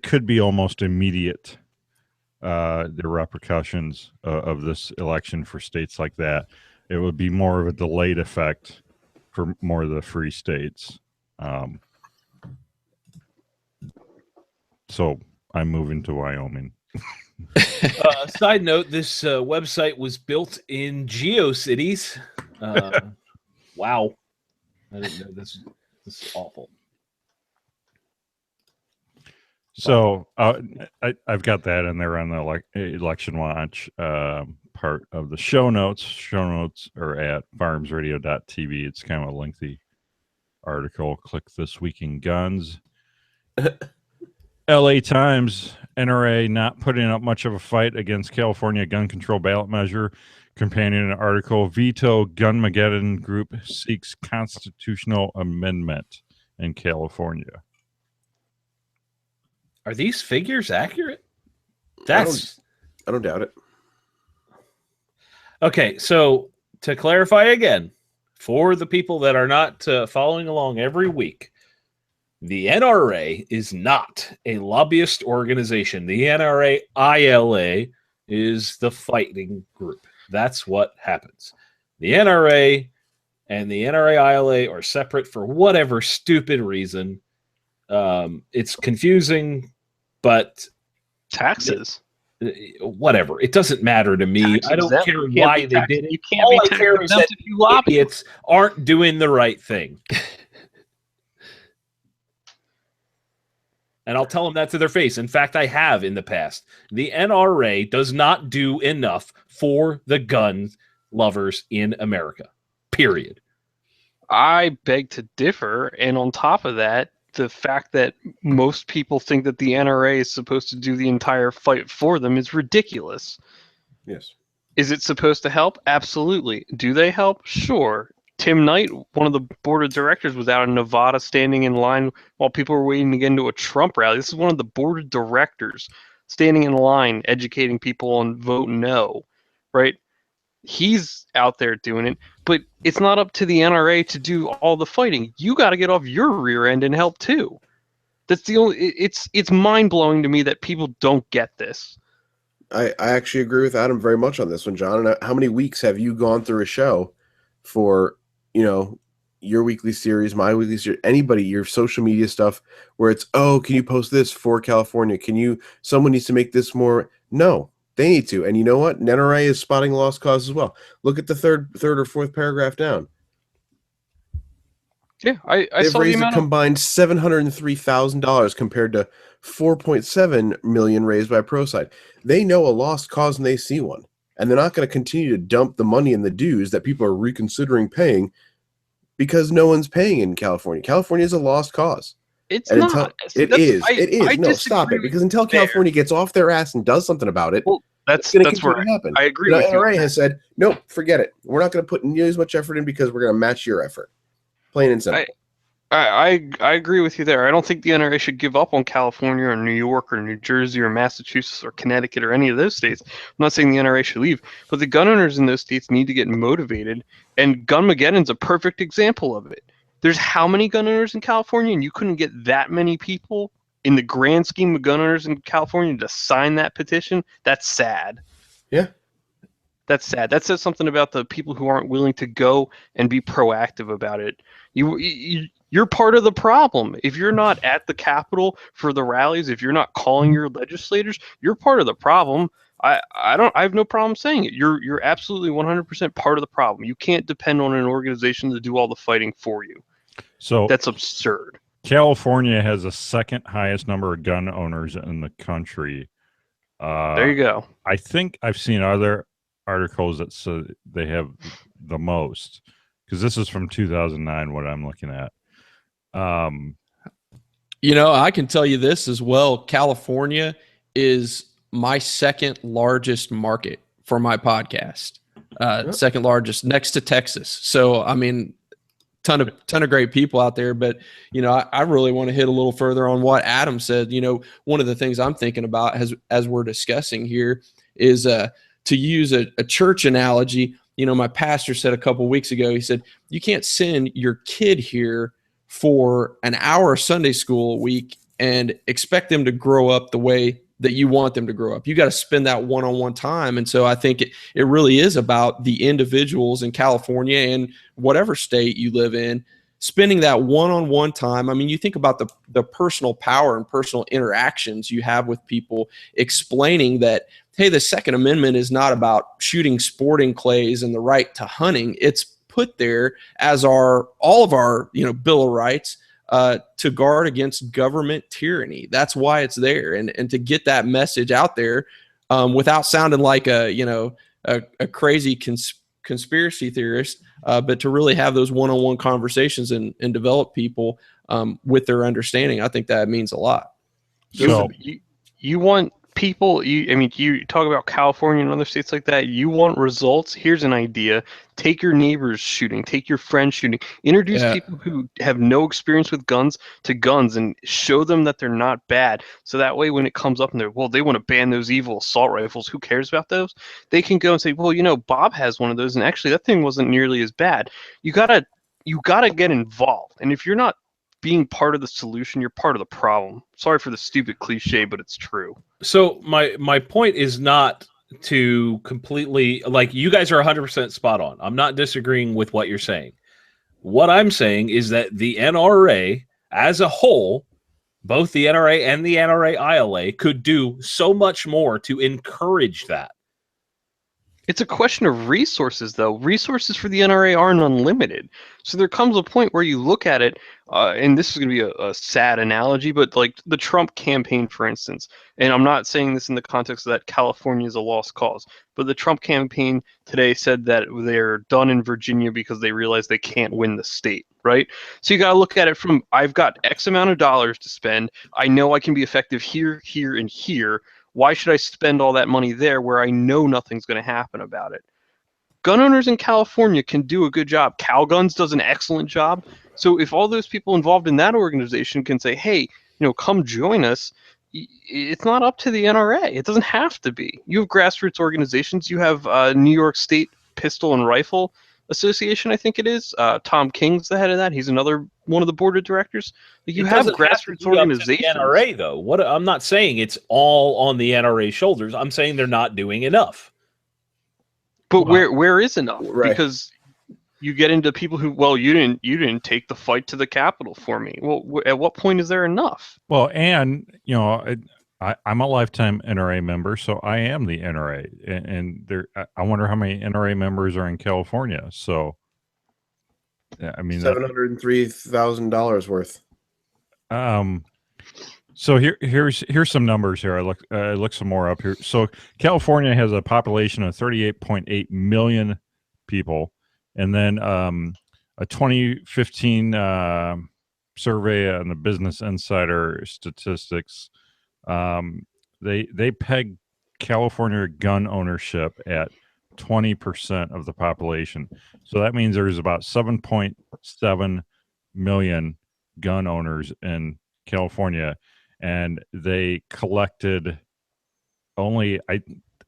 could be almost immediate, the repercussions of this election for states like that. it would be more of a delayed effect for more of the free states. So I'm moving to Wyoming. Side note, this website was built in GeoCities. Wow. I didn't know this. This is awful. So I've got that in there on the election watch part of the show notes. Show notes are at firearmsradio.tv. It's kind of a lengthy article. Click This Week in Guns. LA Times, NRA not putting up much of a fight against California gun control ballot measure. Companion article, Veto Gunmageddon Group seeks constitutional amendment in California. Are these figures accurate? I don't doubt it. Okay, so to clarify again, for the people that are not following along every week, the NRA is not a lobbyist organization. The NRA ILA is the fighting group. That's what happens. The NRA and the NRA ILA are separate for whatever stupid reason. It's confusing, but Taxes. Whatever. It doesn't matter to me. I don't care why they did it. You can't All be I care is that if you lobby. idiots aren't doing the right thing. And I'll tell them that to their face. In fact, I have in the past. The NRA does not do enough for the gun lovers in America. Period. I beg to differ. And on top of that, the fact that most people think that the NRA is supposed to do the entire fight for them is ridiculous. Yes. Is it supposed to help? Absolutely. Do they help? Sure. Tim Knight, one of the board of directors, was out in Nevada standing in line while people were waiting to get into a Trump rally. This is one of the board of directors standing in line, educating people on vote no, right? He's out there doing it, but it's not up to the NRA to do all the fighting. You got to get off your rear end and help too. That's the only. It's mind blowing to me that people don't get this. I actually agree with Adam very much on this one, John. And how many weeks have you gone through a show for, your weekly series, my weekly series, anybody, your social media stuff where it's, oh, can you post this for California? Someone needs to make this more. No, they need to. And you know what? NRA is spotting lost cause as well. Look at the third or fourth paragraph down. Yeah, I They've saw the raised a amount combined $703,000 compared to $4.7 million raised by ProSide. They know a lost cause and they see one. And they're not going to continue to dump the money in the dues that people are reconsidering paying because no one's paying in California. California is a lost cause. It's and not. It is. No, stop it. Because until California gets off their ass and does something about it, well, that's going to where continue to happen. I agree The with you. NRA has said, nope, forget it. We're not going to put nearly as much effort in because we're going to match your effort. Plain and simple. I agree with you there. I don't think the NRA should give up on California or New York or New Jersey or Massachusetts or Connecticut or any of those states. I'm not saying the NRA should leave, but the gun owners in those states need to get motivated, and Gunmageddon's a perfect example of it. There's how many gun owners in California, and you couldn't get that many people in the grand scheme of gun owners in California to sign that petition? That's sad. Yeah. That's sad. That says something about the people who aren't willing to go and be proactive about it. You're part of the problem. If you're not at the Capitol for the rallies, if you're not calling your legislators, you're part of the problem. I have no problem saying it. You're absolutely 100% part of the problem. You can't depend on an organization to do all the fighting for you. So that's absurd. California has the second highest number of gun owners in the country. There you go. I think I've seen other articles that say they have the most, because this is from 2009, what I'm looking at. I can tell you this as well. California is my second largest market for my podcast. Second largest next to Texas. So, I mean, ton of great people out there, but I really want to hit a little further on what Adam said. One of the things I'm thinking about as we're discussing here is to use a church analogy. My pastor said a couple weeks ago, he said, you can't send your kid here for an hour of Sunday school a week and expect them to grow up the way that you want them to grow up. You got to spend that one-on-one time. And so I think it really is about the individuals in California and whatever state you live in, spending that one-on-one time. I mean, you think about the personal power and personal interactions you have with people, explaining that, hey, the Second Amendment is not about shooting sporting clays and the right to hunting. It's put there as all of our, Bill of Rights, to guard against government tyranny. That's why it's there. And to get that message out there without sounding like a crazy conspiracy theorist, but to really have those one-on-one conversations and develop people with their understanding, I think that means a lot. So you want people, you talk about California and other states like that. You want results. Here's an idea. Take your neighbors shooting, take your friends shooting, introduce people who have no experience with guns to guns and show them that they're not bad. So that way, when it comes up and they want to ban those evil assault rifles, who cares about those? They can go and say, well, Bob has one of those and actually that thing wasn't nearly as bad. You gotta get involved. And if you're not being part of the solution, you're part of the problem. Sorry for the stupid cliche, but it's true. So my point is not to completely, like, you guys are 100% spot on. I'm not disagreeing with what you're saying. What I'm saying is that the NRA as a whole, both the NRA and the NRA ILA, could do so much more to encourage that. It's a question of resources, though. Resources for the NRA aren't unlimited. So there comes a point where you look at it, and this is going to be a sad analogy, but like the Trump campaign, for instance, and I'm not saying this in the context of that California is a lost cause, but the Trump campaign today said that they're done in Virginia because they realize they can't win the state, right? So you got to look at it from, I've got X amount of dollars to spend. I know I can be effective here, here, and here. Why should I spend all that money there where I know nothing's going to happen about it? Gun owners in California can do a good job. CalGuns does an excellent job. So if all those people involved in that organization can say, hey, come join us, it's not up to the NRA. It doesn't have to be. You have grassroots organizations. You have New York State Pistol and Rifle Association, I think it is. Tom King's the head of that. He's another one of the board of directors. You have grassroots organizations. NRA, though. What I'm not saying it's all on the NRA shoulders. I'm saying they're not doing enough. But where is enough? Right. Because you get into people who, well, you didn't take the fight to the Capitol for me. Well, at what point is there enough? Well, and I'm a lifetime NRA member, so I am the NRA, and there. I wonder how many NRA members are in California. So, I mean, $703,000 worth. So here's some numbers here. I looked some more up here. So California has a population of 38.8 million people, and then a 2015 survey on the Business Insider statistics. They peg California gun ownership at 20% of the population. So that means there's about 7.7 million gun owners in California, and they collected only, I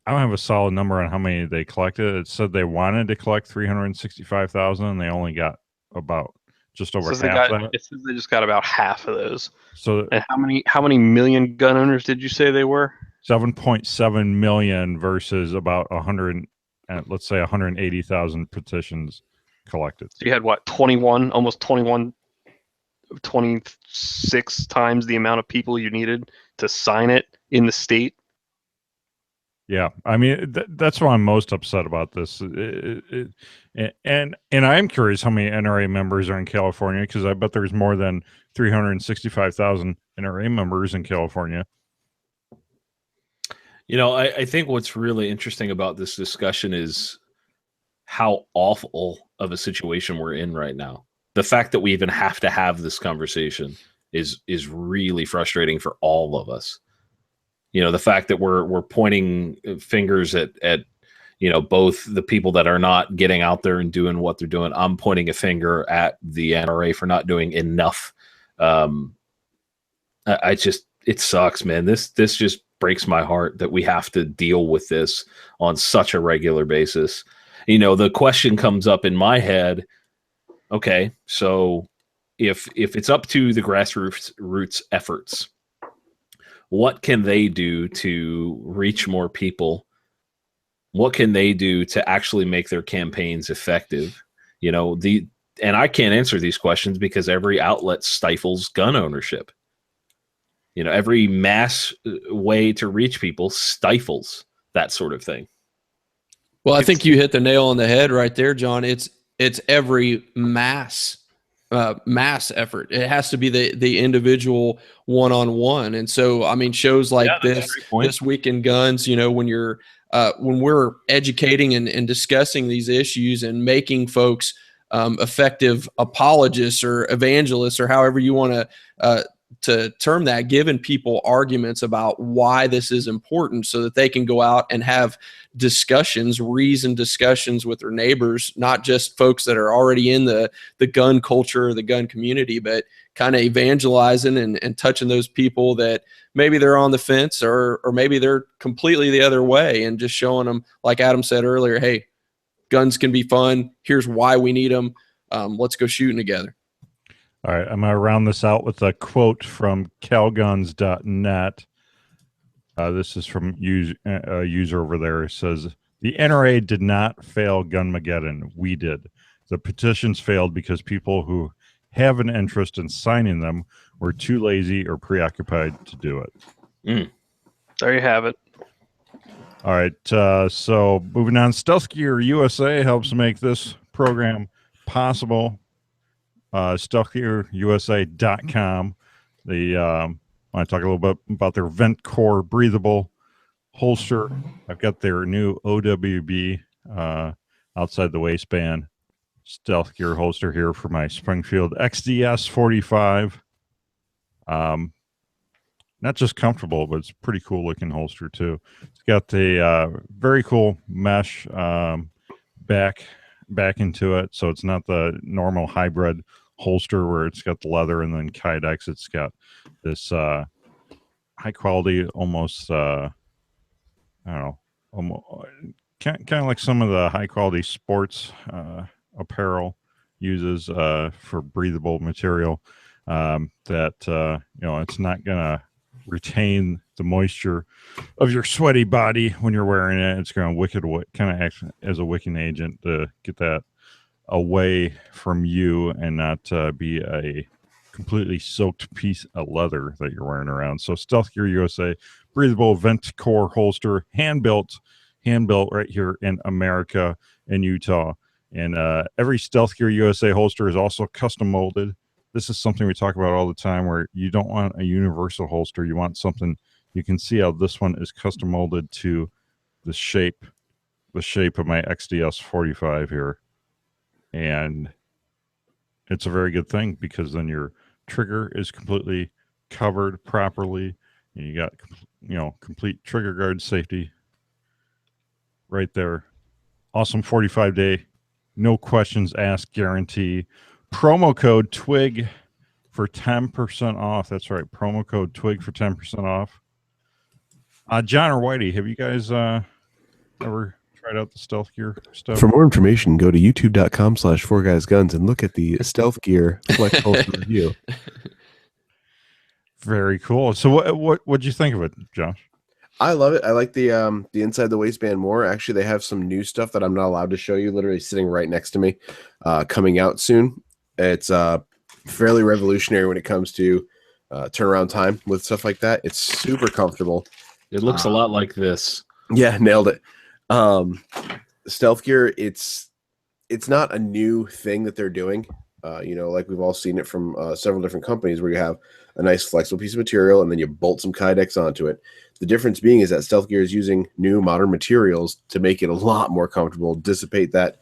don't have a solid number on how many they collected. It said they wanted to collect 365,000, and they only got about just over half that. It says they just got about half of those. So, and how many million gun owners did you say they were? 7.7 million versus about 180,000 petitions collected. So you had what, 26 times the amount of people you needed to sign it in the state. Yeah, I mean that's why I'm most upset about this, and I'm curious how many NRA members are in California, because I bet there's more than 365,000 NRA members in California. I think what's really interesting about this discussion is how awful of a situation we're in right now. The fact that we even have to have this conversation is really frustrating for all of us. The fact that we're pointing fingers at both the people that are not getting out there and doing what they're doing. I'm pointing a finger at the NRA for not doing enough. It sucks, man. This just breaks my heart that we have to deal with this on such a regular basis. The question comes up in my head. Okay, so if it's up to the grassroots efforts, what can they do to reach more people? What can they do to actually make their campaigns effective? And I can't answer these questions because every outlet stifles gun ownership. Every mass way to reach people stifles that sort of thing. Well, I think you hit the nail on the head right there, John. It's every mass effort. It has to be the individual one-on-one. And so, I mean, shows like this Week in Guns, when we're educating and discussing these issues and making folks effective apologists or evangelists or however you want to term that, giving people arguments about why this is important so that they can go out and have discussions, reasoned discussions with their neighbors, not just folks that are already in the gun culture or the gun community, but kind of evangelizing and touching those people that maybe they're on the fence or maybe they're completely the other way, and just showing them, like Adam said earlier, hey, guns can be fun. Here's why we need them. Let's go shooting together. All right, I'm going to round this out with a quote from calguns.net. This is from a user over there. It says, the NRA did not fail Gunmageddon. We did. The petitions failed because people who have an interest in signing them were too lazy or preoccupied to do it. There you have it. All right, so moving on. Stealth Gear USA helps make this program possible. StealthGearUSA.com. They want to talk a little bit about their Vent Core breathable holster. I've got their new OWB outside the waistband Stealth Gear holster here for my Springfield XDS 45. Not just comfortable, but it's a pretty cool looking holster too. It's got the very cool mesh back into it, so it's not the normal hybrid holster where it's got the leather and then Kydex. It's got this high quality, almost I don't know, almost kind of like some of the high quality sports apparel uses for breathable material that it's not gonna retain the moisture of your sweaty body when you're wearing it. It's going to kind of act as a wicking agent to get that away from you and not be a completely soaked piece of leather that you're wearing around. So Stealth Gear USA, breathable Vent Core holster, hand built right here in America, in Utah. And every Stealth Gear USA holster is also custom molded. This is something we talk about all the time, where you don't want a universal holster. You want something, you can see how this one is custom molded to the shape of my XDS 45 here. And it's a very good thing, because then your trigger is completely covered properly and you got complete trigger guard safety right there. Awesome 45-day no questions asked guarantee. Promo code TWIG for 10% off. That's right, promo code TWIG for 10% off. John or Whitey, have you guys ever tried out the Stealth Gear stuff? For more information, go to youtube.com/4guysguns and look at the Stealth Gear Flex Holster review. Very cool. So what'd you think of it, Josh? I love it. I like the inside the waistband more. Actually, they have some new stuff that I'm not allowed to show you, literally sitting right next to me, coming out soon. It's fairly revolutionary when it comes to turnaround time with stuff like that. It's super comfortable. It looks a lot like this. Yeah, nailed it. Stealth Gear, it's not a new thing that they're doing. Like we've all seen it from several different companies, where you have a nice flexible piece of material and then you bolt some Kydex onto it. The difference being is that Stealth Gear is using new modern materials to make it a lot more comfortable, dissipate that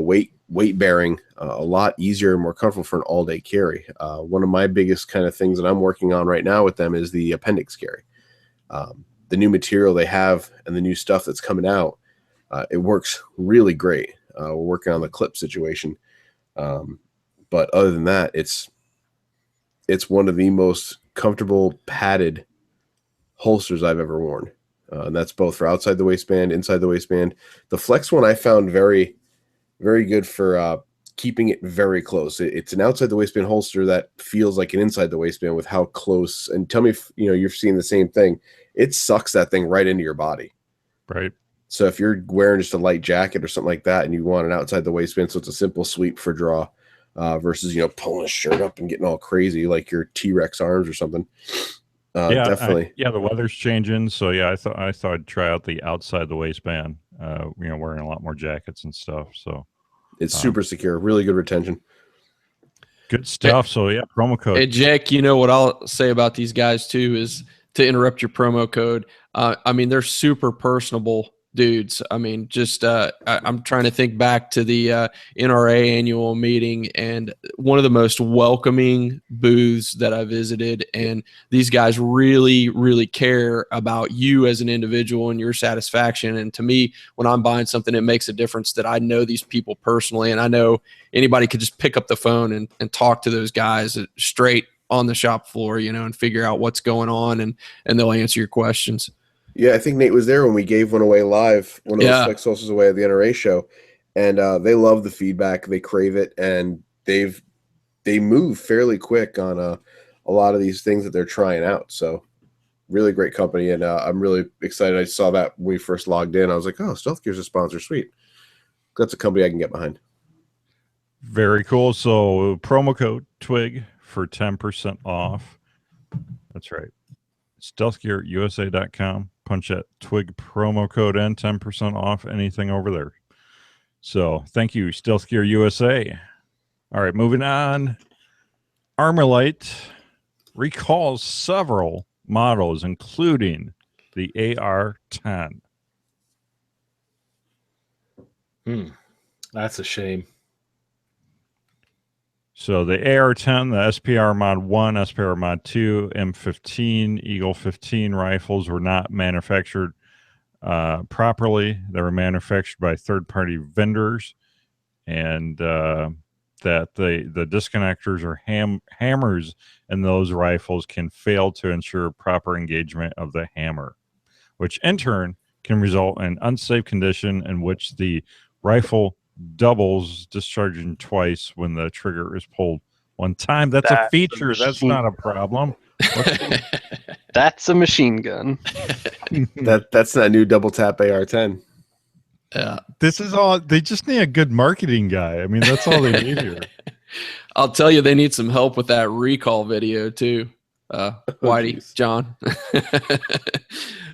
weight bearing a lot easier and more comfortable for an all-day carry. One of my biggest kind of things that I'm working on right now with them is the appendix carry. The new material they have and the new stuff that's coming out, it works really great. We're working on the clip situation. But other than that, it's one of the most comfortable padded holsters I've ever worn. And that's both for outside the waistband, inside the waistband. The Flex one I found very, very good for keeping it very close. It's an outside the waistband holster that feels like an inside the waistband with how close. And tell me if you're seeing the same thing. It sucks that thing right into your body. Right. So if you're wearing just a light jacket or something like that, and you want an outside the waistband, so it's a simple sweep for draw, versus pulling a shirt up and getting all crazy like your T-Rex arms or something. Definitely. The weather's changing, so I thought I'd try out the outside the waistband. Wearing a lot more jackets and stuff, so it's super secure, really good retention. Good stuff. So promo code. Hey, Jack, what I'll say about these guys too is to interrupt your promo code. They're super personable dudes. I'm trying to think back to the NRA annual meeting, and one of the most welcoming booths that I visited. And these guys really, really care about you as an individual and your satisfaction. And to me, when I'm buying something, it makes a difference that I know these people personally, and I know anybody could just pick up the phone and talk to those guys straight on the shop floor, and figure out what's going on, and they'll answer your questions. Yeah, I think Nate was there when we gave one away live, one of those flex saucers away at the NRA show, and they love the feedback, they crave it, and they move fairly quick on a lot of these things that they're trying out. So really great company, and I'm really excited. I saw that when we first logged in. I was like, oh, Stealth Gear's a sponsor, sweet. That's a company I can get behind. Very cool. So promo code TWIG for 10% off. That's right. StealthGearUSA.com. Punch that Twig promo code in, 10% off anything over there. So thank you, Stealth Gear USA. All right, moving on. Armalite recalls several models, including the AR-10. That's a shame. So the AR-10, the SPR Mod 1, SPR Mod 2, M15, Eagle 15 rifles were not manufactured properly. They were manufactured by third-party vendors, and that the disconnectors or hammers in those rifles can fail to ensure proper engagement of the hammer, which in turn can result in unsafe condition in which the rifle doubles, discharging twice when the trigger is pulled one time. That's a feature. That's not a problem. That's a machine gun. That's that new double tap AR-10. This is all. They just need a good marketing guy. I mean, that's all they need here. I'll tell you, they need some help with that recall video too. Whitey, John.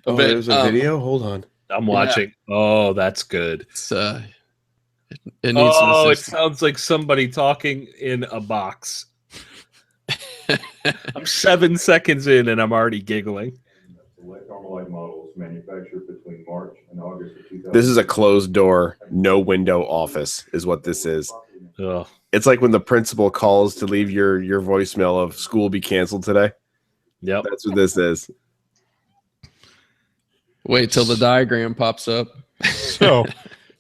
There's a video. Hold on, I'm watching. Yeah. Oh, that's good. It needs it sounds like somebody talking in a box. I'm 7 seconds in and I'm already giggling. Armalite models manufactured between March and August of 2000. This is a closed door, no window office is what this is. Ugh. It's like when the principal calls to leave your voicemail of school be canceled today. Yep. That's what this is. Wait till the diagram pops up.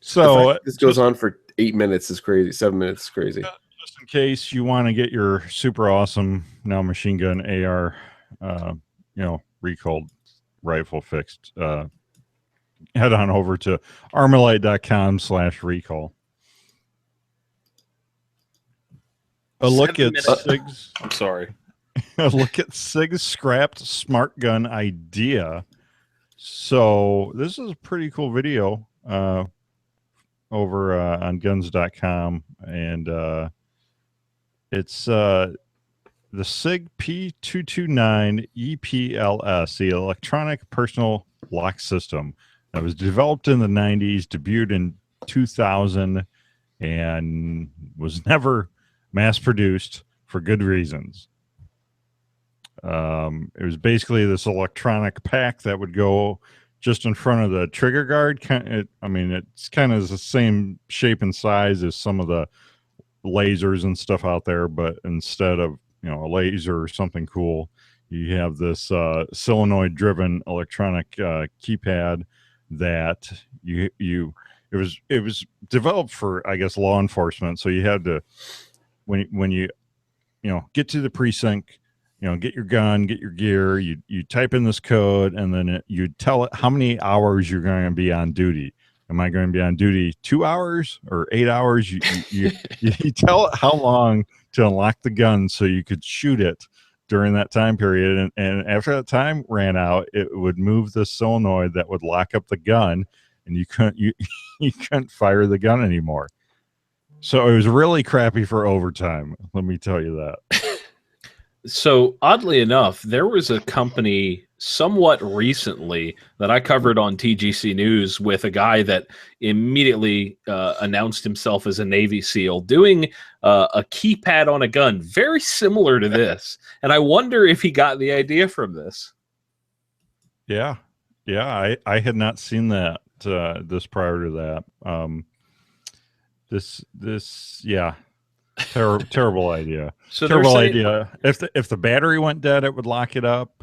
So this goes on for 8 minutes is crazy. 7 minutes is crazy. Just in case you want to get your super awesome now machine gun AR, recalled rifle fixed, head on over to armalite.com/recall. A look at Sig's. I'm sorry. A look at Sig's scrapped smart gun idea. So this is a pretty cool video over on guns.com, and it's the SIG P229 EPLS, the electronic personal lock system that was developed in the 90s, debuted in 2000, and was never mass produced for good reasons. It was basically this electronic pack that would go just in front of the trigger guard. It's kind of the same shape and size as some of the lasers and stuff out there, but instead of a laser or something cool, you have this solenoid driven electronic keypad that it was developed for, I guess, law enforcement. So you had to, when you get to the precinct, get your gun, get your gear, you type in this code, and then you tell it how many hours you're going to be on duty. Am I going to be on duty 2 hours or 8 hours? You tell it how long to unlock the gun so you could shoot it during that time period. And after that time ran out, it would move the solenoid that would lock up the gun, and you couldn't fire the gun anymore. So it was really crappy for overtime. Let me tell you that. So oddly enough, there was a company somewhat recently that I covered on TGC News with a guy that immediately announced himself as a Navy SEAL doing a keypad on a gun, very similar to this. And I wonder if he got the idea from this. Yeah. I had not seen that this prior to that. Yeah. Terrible idea. So terrible idea. If the battery went dead, it would lock it up.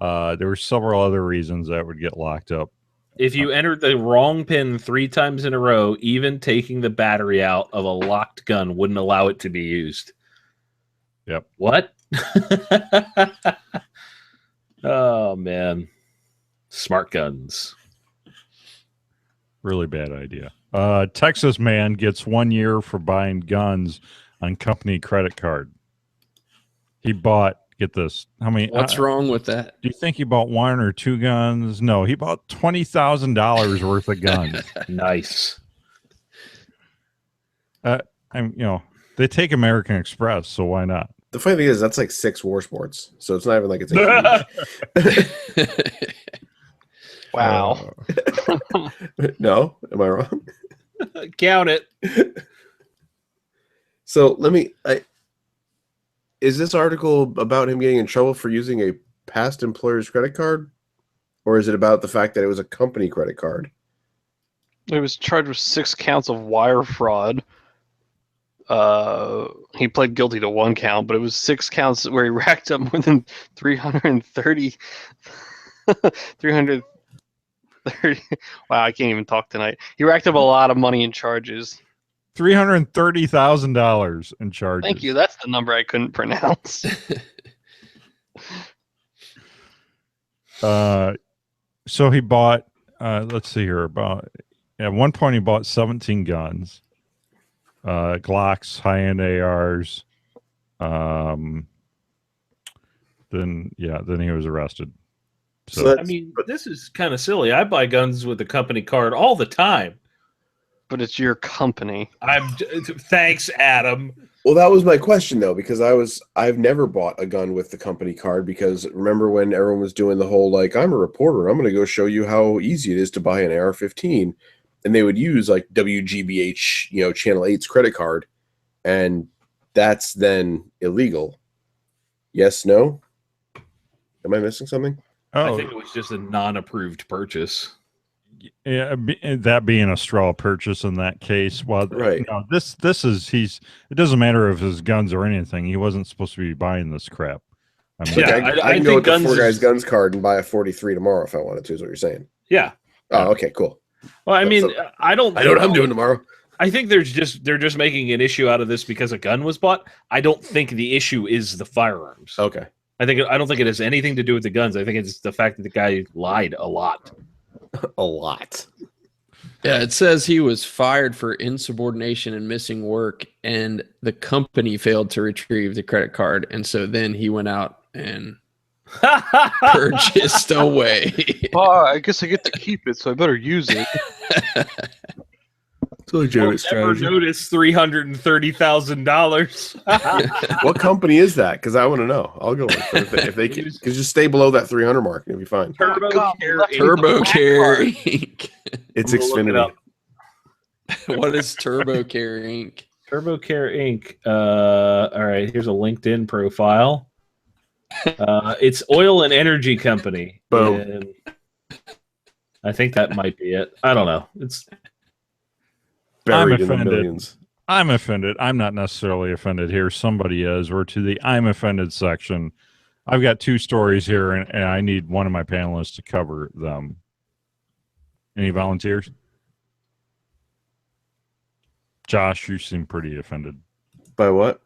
There were several other reasons that would get locked up. If you entered the wrong pin 3 times in a row, even taking the battery out of a locked gun wouldn't allow it to be used. Yep. What? Oh man, smart guns. Really bad idea. Texas man gets 1 year for buying guns on company credit card. He bought, get this, how many? What's wrong with that? Do you think he bought 1 or 2 guns? No, he bought $20,000 worth of guns. Nice. They take American Express, so why not? The funny thing is, that's like 6 war sports, so it's not even like it's a Wow. No, am I wrong? Count it. So is this article about him getting in trouble for using a past employer's credit card, or is it about the fact that it was a company credit card? He was charged with 6 counts of wire fraud. He pled guilty to 1 count, but it was 6 counts where he racked up more than 330. Wow, I can't even talk tonight. He racked up a lot of money in charges. $330,000 in charges. Thank you. That's the number I couldn't pronounce. So he bought, let's see here, at one point he bought 17 guns, Glocks, high-end ARs. Then he was arrested. So I mean, this is kind of silly. I buy guns with the company card all the time. But it's your company. Thanks, Adam. Well, that was my question though, because I've never bought a gun with the company card, because remember when everyone was doing the whole like, I'm a reporter, I'm going to go show you how easy it is to buy an AR-15, and they would use like WGBH, Channel 8's credit card, and that's then illegal. Yes, no? Am I missing something? I think it was just a non-approved purchase. Yeah, that being a straw purchase in that case. Well, right. No, this is it doesn't matter if his guns or anything. He wasn't supposed to be buying this crap. I can go with the 4 Guys Guns card and buy a 43 tomorrow if I wanted to. Is what you're saying? Yeah. Oh, okay, cool. Well, I mean, I know what I'm doing tomorrow. I think they're just making an issue out of this because a gun was bought. I don't think the issue is the firearms. Okay. I don't think it has anything to do with the guns. I think it's the fact that the guy lied a lot. A lot. Yeah, it says he was fired for insubordination and missing work, and the company failed to retrieve the credit card, and so then he went out and purchased away. Oh, I guess I get to keep it, so I better use it. It's a legitimate strategy. Never noticed $330,000. What company is that? Because I want to know. I'll go with it. If they can, just stay below that 300 mark, and it'll be fine. Turbo Care Inc. It's Xfinity. What is Turbo Care Inc? Turbo Care Inc. All right, here's a LinkedIn profile. It's oil and energy company. Boom. And I think that might be it. I don't know. It's buried in the millions. I'm offended. I'm not necessarily offended here. Somebody is. We're to the I'm offended section. I've got 2 stories here, and I need one of my panelists to cover them. Any volunteers? Josh, you seem pretty offended. By what?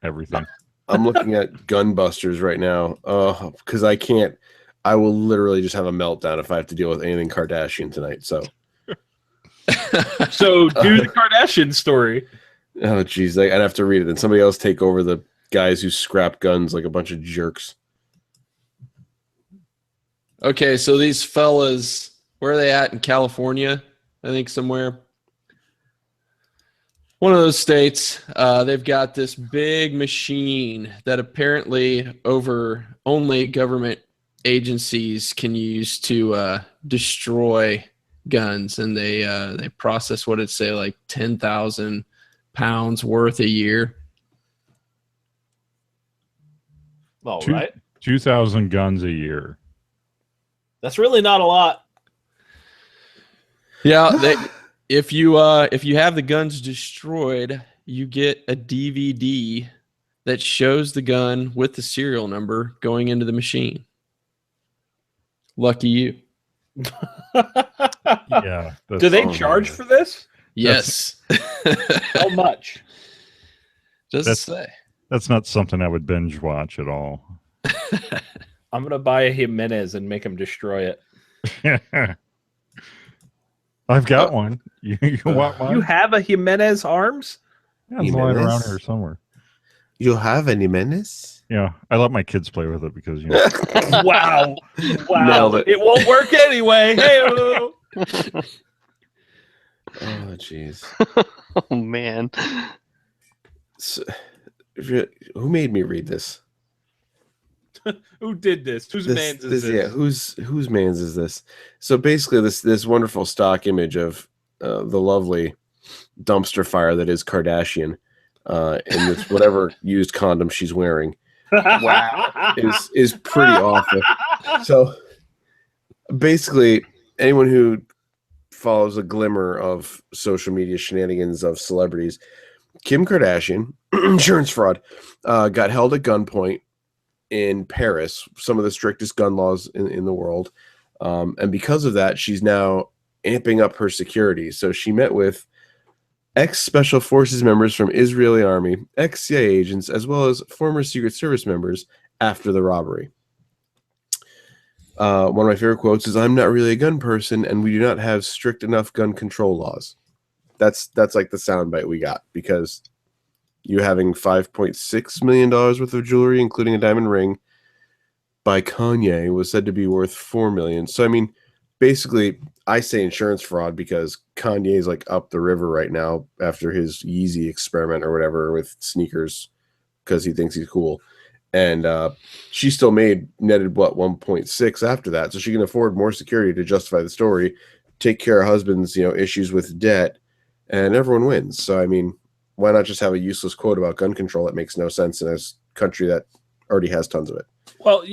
Everything. I'm looking at Gunbusters right now because I can't. I will literally just have a meltdown if I have to deal with anything Kardashian tonight. So So do the Kardashian story. Oh, geez. I'd have to read it. And somebody else take over the guys who scrap guns like a bunch of jerks. Okay, so these fellas, where are they at in California? I think somewhere. One of those states, they've got this big machine that apparently only government agencies can use to destroy guns, and they process what it say like 10,000 pounds worth a year. All Two- right. 2,000 guns a year. That's really not a lot. Yeah, if you have the guns destroyed, you get a DVD that shows the gun with the serial number going into the machine. Lucky you. Yeah. Do they Oh, charge man. for this? Yes. How much? Doesn't That's- say. That's not something I would binge watch at all. I'm gonna buy a Jimenez and make him destroy it. I've got one. You want mine? You have a Jimenez arms? Yeah, it's lying around Jimenez? here somewhere. You have any menace? Yeah, I let my kids play with it because you know. Wow. Wow. Nailed it. It won't work anyway. Hey. Oh, jeez. Oh man. So, who made me read this? Who did this? Whose man's is this? Yeah, whose man's is this? So basically, this wonderful stock image of the lovely dumpster fire that is Kardashian, and this whatever used condom she's wearing Wow. is pretty awful. So basically, anyone who follows a glimmer of social media shenanigans of celebrities, Kim Kardashian, insurance fraud, got held at gunpoint in Paris, some of the strictest gun laws in the world. And because of that, she's now amping up her security. So she met with ex-Special Forces members from Israeli army, ex-CIA agents, as well as former Secret Service members after the robbery. One of my favorite quotes is, "I'm not really a gun person, and we do not have strict enough gun control laws." That's like the soundbite we got, because you having $5.6 million worth of jewelry, including a diamond ring, by Kanye was said to be worth $4 million. So I mean, basically, I say insurance fraud because Kanye is like up the river right now after his Yeezy experiment or whatever with sneakers because he thinks he's cool. And she still netted what, 1.6 after that, so she can afford more security to justify the story, take care of husband's issues with debt, and everyone wins. So I mean, why not just have a useless quote about gun control that makes no sense in a country that already has tons of it? Well,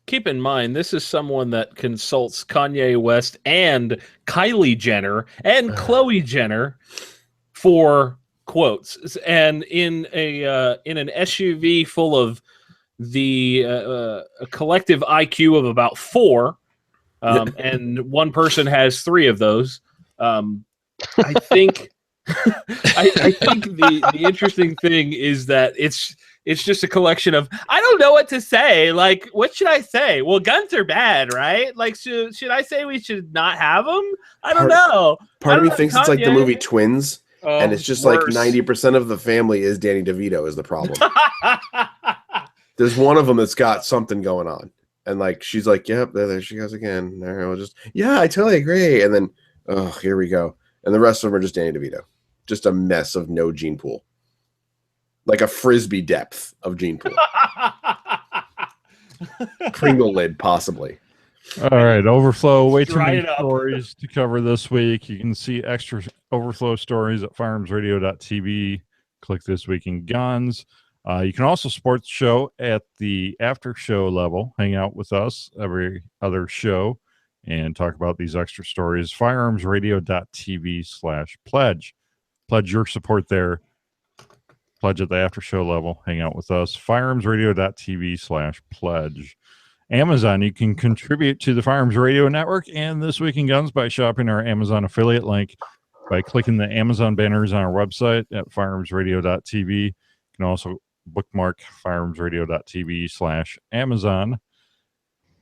keep in mind, this is someone that consults Kanye West and Kylie Jenner and Khloe Jenner for quotes. And in an SUV full of a collective IQ of about 4, and one person has 3 of those, I think I think the interesting thing is that it's just a collection of, I don't know what to say. Like, what should I say? Well, guns are bad, right? Like, should I say we should not have them? I don't know. Part of me know, thinks it's like the Kanye. movie Twins, and it's just worse. like 90% of the family is Danny DeVito is the problem. There's one of them that's got something going on, and like she's like, "Yep, there she goes again." All right, we'll just, yeah, I totally agree. And then, oh, here we go. And the rest of them are just Danny DeVito, just a mess of no gene pool, like a frisbee depth of gene pool. Kringle lid, possibly. All right, Overflow. Way too Dry many it up. stories to cover this week. You can see extra Overflow stories at firearmsradio.tv. Click This Week in Guns. You can also support the show at the after show level. Hang out with us every other show and talk about these extra stories. Firearmsradio.tv/pledge. Pledge your support there. Pledge at the after show level. Hang out with us. Firearmsradio.tv/pledge. Amazon, you can contribute to the Firearms Radio Network and This Week in Guns by shopping our Amazon affiliate link by clicking the Amazon banners on our website at firearmsradio.tv. You can also bookmark firearmsradio.tv/Amazon.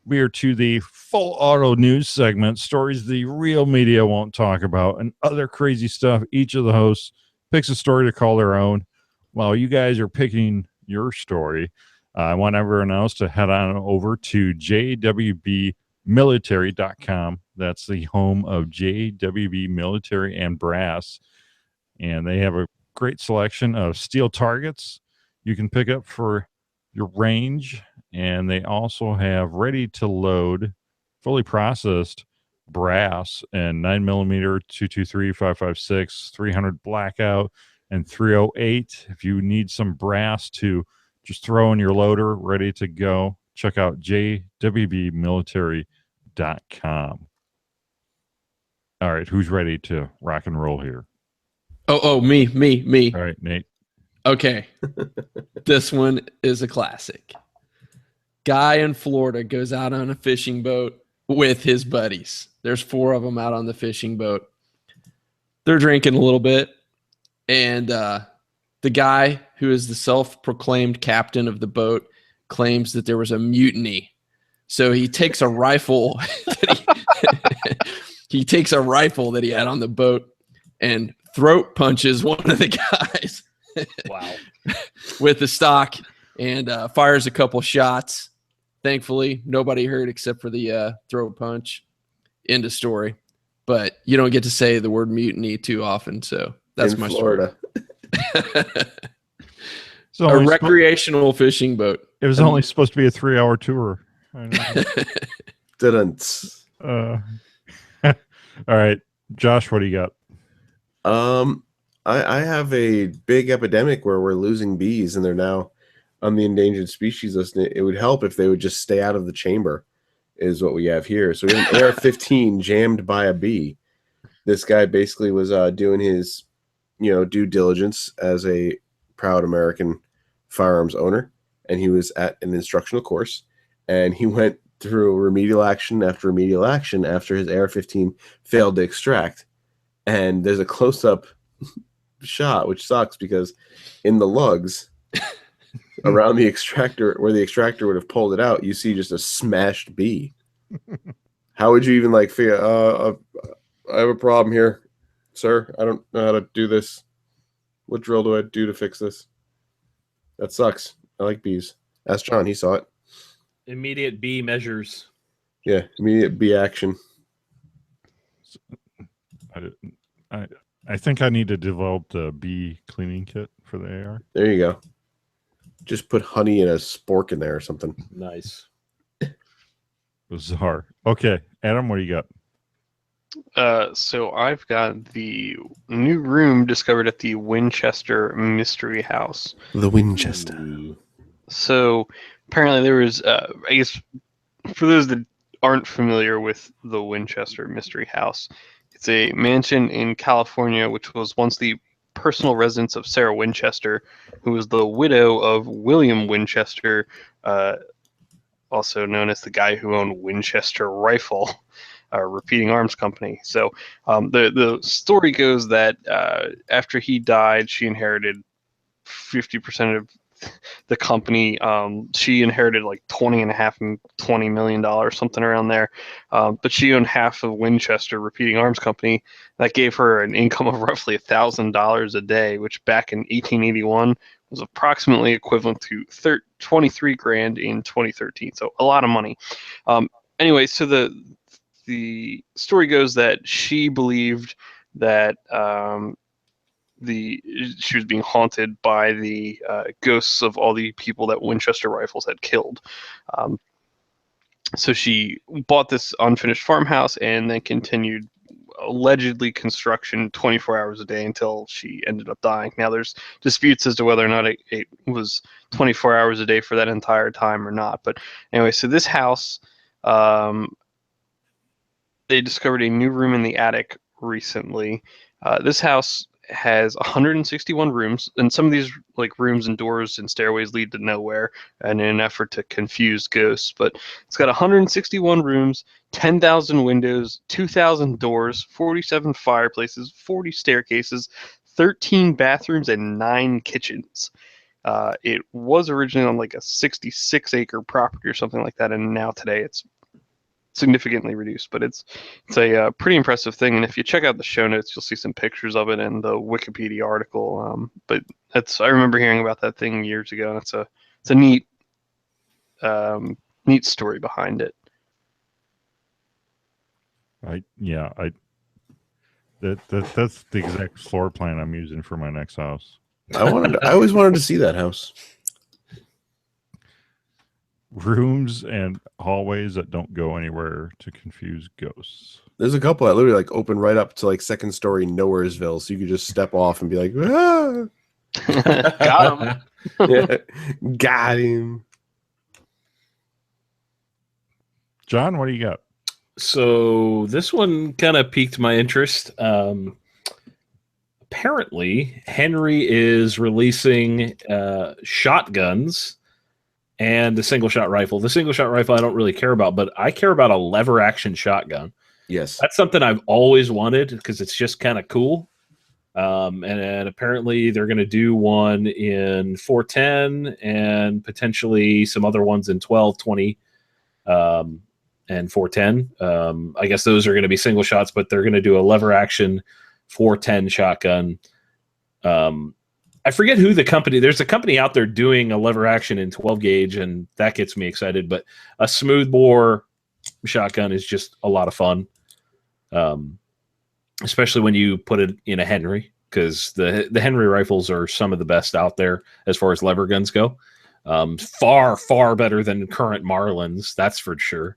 We are to the full auto news segment, stories the real media won't talk about, and other crazy stuff. Each of the hosts picks a story to call their own. While you guys are picking your story, I want everyone else to head on over to jwbmilitary.com. That's the home of JWB Military and Brass. And they have a great selection of steel targets you can pick up for your range. And they also have ready to load, fully processed brass and 9mm 223, 556, 300 blackout, and 308. If you need some brass to just throw in your loader, ready to go, check out jwbmilitary.com. All right, who's ready to rock and roll here? Oh, me. All right, Nate. Okay. This one is a classic. Guy in Florida goes out on a fishing boat with his buddies. There's 4 of them out on the fishing boat. They're drinking a little bit, and the guy who is the self-proclaimed captain of the boat claims that there was a mutiny. So he takes a rifle he takes a rifle that he had on the boat and throat punches one of the guys. Wow. With the stock, and fires a couple shots. Thankfully, nobody hurt except for the throat punch. End of story. But you don't get to say the word mutiny too often, so that's in my Florida. story. So A recreational fishing boat. it was only supposed to be a 3-hour tour. I know. Didn't. All right, Josh, what do you got? I have a big epidemic where we're losing bees, and they're now on the endangered species list. It would help if they would just stay out of the chamber, is what we have here. So we have an AR-15 jammed by a bee. This guy basically was doing his, due diligence as a proud American firearms owner, and he was at an instructional course, and he went through remedial action after his AR-15 failed to extract. And there's a close-up shot, which sucks because in the lugs around the extractor, where the extractor would have pulled it out, you see just a smashed bee. How would you even figure? I have a problem here, sir. I don't know how to do this. What drill do I do to fix this? That sucks. I like bees. Ask John. He saw it. Immediate bee measures. Yeah, immediate bee action. I think I need to develop the bee cleaning kit for the AR. There you go. Just put honey and a spork in there or something. Nice. Bizarre. Okay, Adam, what do you got? So I've got the new room discovered at the Winchester Mystery House. The Winchester. Ooh. So apparently there was, I guess, for those that aren't familiar with the Winchester Mystery House, it's a mansion in California, which was once the personal residence of Sarah Winchester, who was the widow of William Winchester, also known as the guy who owned Winchester Rifle, Repeating Arms Company. So the story goes that after he died, she inherited 50% of the company. She inherited like $20 million, something around there. But she owned half of Winchester Repeating Arms Company. That gave her an income of roughly $1,000 a day, which back in 1881 was approximately equivalent to $23,000 in 2013. So a lot of money. Anyway, so the story goes that she believed that she was being haunted by the ghosts of all the people that Winchester Rifles had killed. So she bought this unfinished farmhouse and then continued allegedly construction 24 hours a day until she ended up dying. Now there's disputes as to whether or not it was 24 hours a day for that entire time or not. But anyway, so this house, they discovered a new room in the attic recently. This house has 161 rooms, and some of these rooms and doors and stairways lead to nowhere, and in an effort to confuse ghosts. But it's got 161 rooms, 10,000 windows, 2,000 doors, 47 fireplaces, 40 staircases, 13 bathrooms, and 9 kitchens. It was originally on a 66-acre property or something like that, and now today it's significantly reduced, but it's a pretty impressive thing. And if you check out the show notes, you'll see some pictures of it in the Wikipedia article. But I remember hearing about that thing years ago, and it's a neat story behind it. That's the exact floor plan I'm using for my next house. I always wanted to see that house. Rooms and hallways that don't go anywhere to confuse ghosts. There's a couple that literally like open right up to like second story Nowheresville, so you could just step off and be like, ah! Got him. Yeah, got him. John, what do you got? So this one kind of piqued my interest. Apparently, Henry is releasing shotguns and the single-shot rifle. The single-shot rifle I don't really care about, but I care about a lever-action shotgun. Yes. That's something I've always wanted because it's just kind of cool. And apparently they're going to do one in 410 and potentially some other ones in 12, 20, and 410. I guess those are going to be single shots, but they're going to do a lever-action 410 shotgun. I forget who the company. There's a company out there doing a lever action in 12 gauge, and that gets me excited. But a smooth bore shotgun is just a lot of fun, especially when you put it in a Henry, because the Henry rifles are some of the best out there as far as lever guns go. Far better than current Marlins, that's for sure.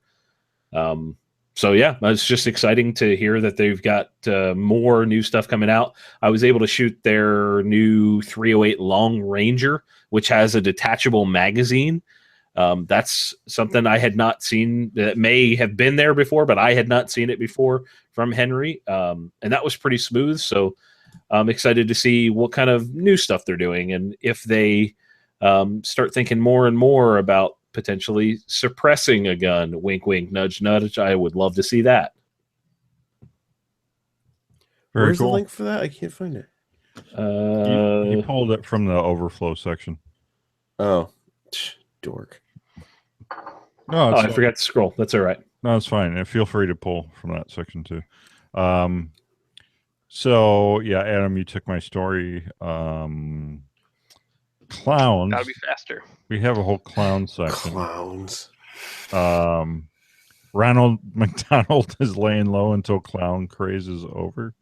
So yeah, it's just exciting to hear that they've got more new stuff coming out. I was able to shoot their new 308 Long Ranger, which has a detachable magazine. That's something I had not seen. That may have been there before, but I had not seen it before from Henry. And that was pretty smooth. So I'm excited to see what kind of new stuff they're doing. And if they start thinking more and more about potentially suppressing a gun, wink, wink, nudge, nudge, I would love to see that. Where's the link for that? I can't find it. He pulled it from the overflow section. Oh, dork. No, I forgot to scroll. That's all right. No, it's fine. And feel free to pull from that section too. So yeah, Adam, you took my story. Clowns. Gotta be faster. We have a whole clown section. Clowns. Ronald McDonald is laying low until clown craze is over.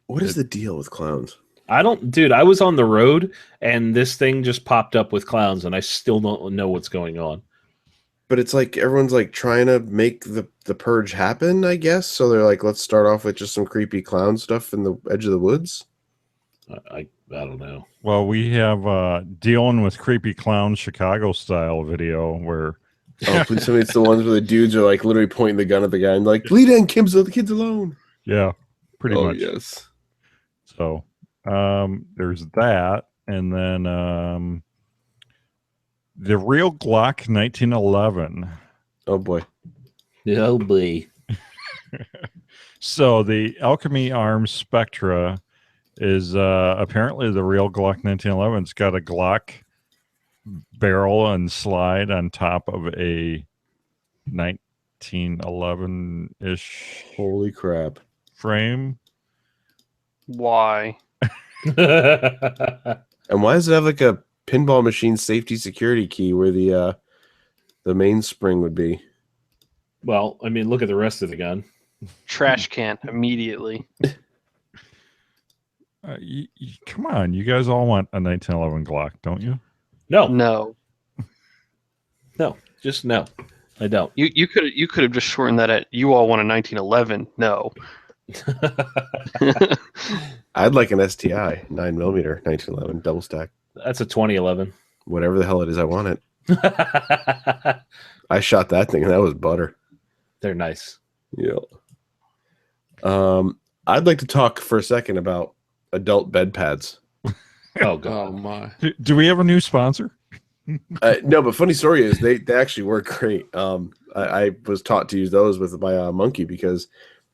What is the deal with clowns? I was on the road and this thing just popped up with clowns and I still don't know what's going on. But it's like everyone's like trying to make the purge happen, I guess. So they're like, let's start off with just some creepy clown stuff in the edge of the woods. I don't know. Well, we have dealing with creepy clowns Chicago style video where please tell me it's the ones where the dudes are like literally pointing the gun at the guy and like, lead in, the kids alone. Yeah, pretty much. Yes. So there's that, and then the real Glock 1911. Oh boy. Oh boy. So the Alchemy Arms Spectra is apparently the real Glock 1911. It's got a Glock barrel and slide on top of a 1911-ish Holy crap. frame. Why? And why does it have like a pinball machine safety security key where the mainspring would be? Well, I mean, look at the rest of the gun. Trash can immediately. Come on, you guys all want a 1911 Glock, don't you? No. Just no. I don't. You could have just shortened that at you all want a 1911. No. I'd like an STI 9mm 1911 double stack. That's a 2011. Whatever the hell it is, I want it. I shot that thing and that was butter. They're nice. Yeah. I'd like to talk for a second about adult bed pads. Oh god. Oh my. Do we have a new sponsor? No, but funny story is they actually work great. I was taught to use those with my monkey because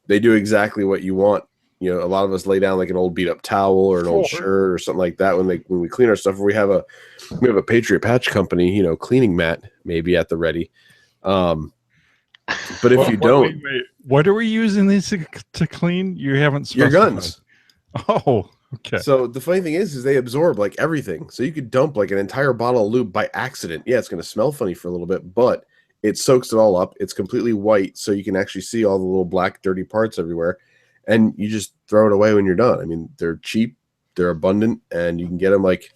they do exactly what you want, you know, a lot of us lay down like an old beat up towel or an old shirt or something like that when we clean our stuff. Or we have a Patriot Patch Company, you know, cleaning mat maybe at the ready. But if you don't, wait, what are we using these to clean? You haven't specified. Your guns. Oh, okay. So the funny thing is they absorb like everything. So you could dump like an entire bottle of lube by accident. Yeah, it's going to smell funny for a little bit, but it soaks it all up. It's completely white, so you can actually see all the little black dirty parts everywhere, and you just throw it away when you're done. I mean, they're cheap, they're abundant, and you can get them like,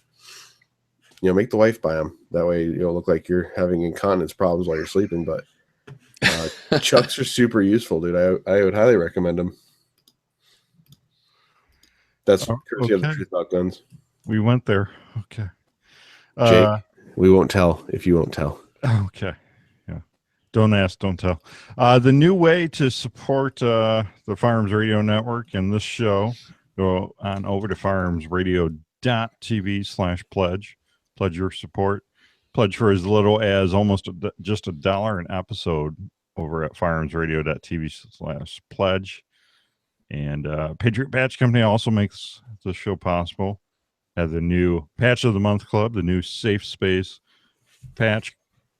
you know, make the wife buy them. That way you don't look like you're having incontinence problems while you're sleeping. But chucks are super useful, dude. I would highly recommend them. That's courtesy of the Truth About Guns. We went there. Okay. Jake, we won't tell if you won't tell. Okay. Yeah. Don't ask, don't tell. The new way to support the Firearms Radio Network and this show, go on over to firearmsradio.tv/pledge. Pledge your support. Pledge for as little as almost just $1 an episode over at firearmsradio.tv/pledge. And Patriot Patch Company also makes the show possible. Have the new Patch of the Month Club, the new Safe Space patch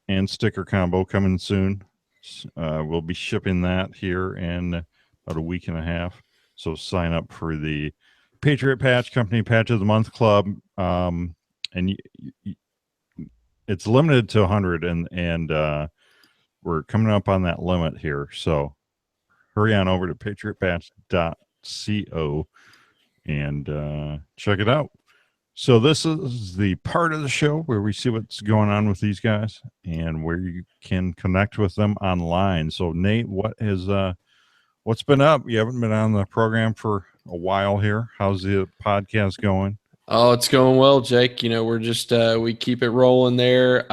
and sticker combo coming soon. We'll be shipping that here in about a week and a half. So sign up for the Patriot Patch Company Patch of the Month Club. And it's limited to 100, and we're coming up on that limit here. So hurry on over to patriotpatch.co and check it out. So this is the part of the show where we see what's going on with these guys and where you can connect with them online. So Nate, what's been up? You haven't been on the program for a while here. How's the podcast going? Oh, it's going well, Jake. You know, we're just we keep it rolling there.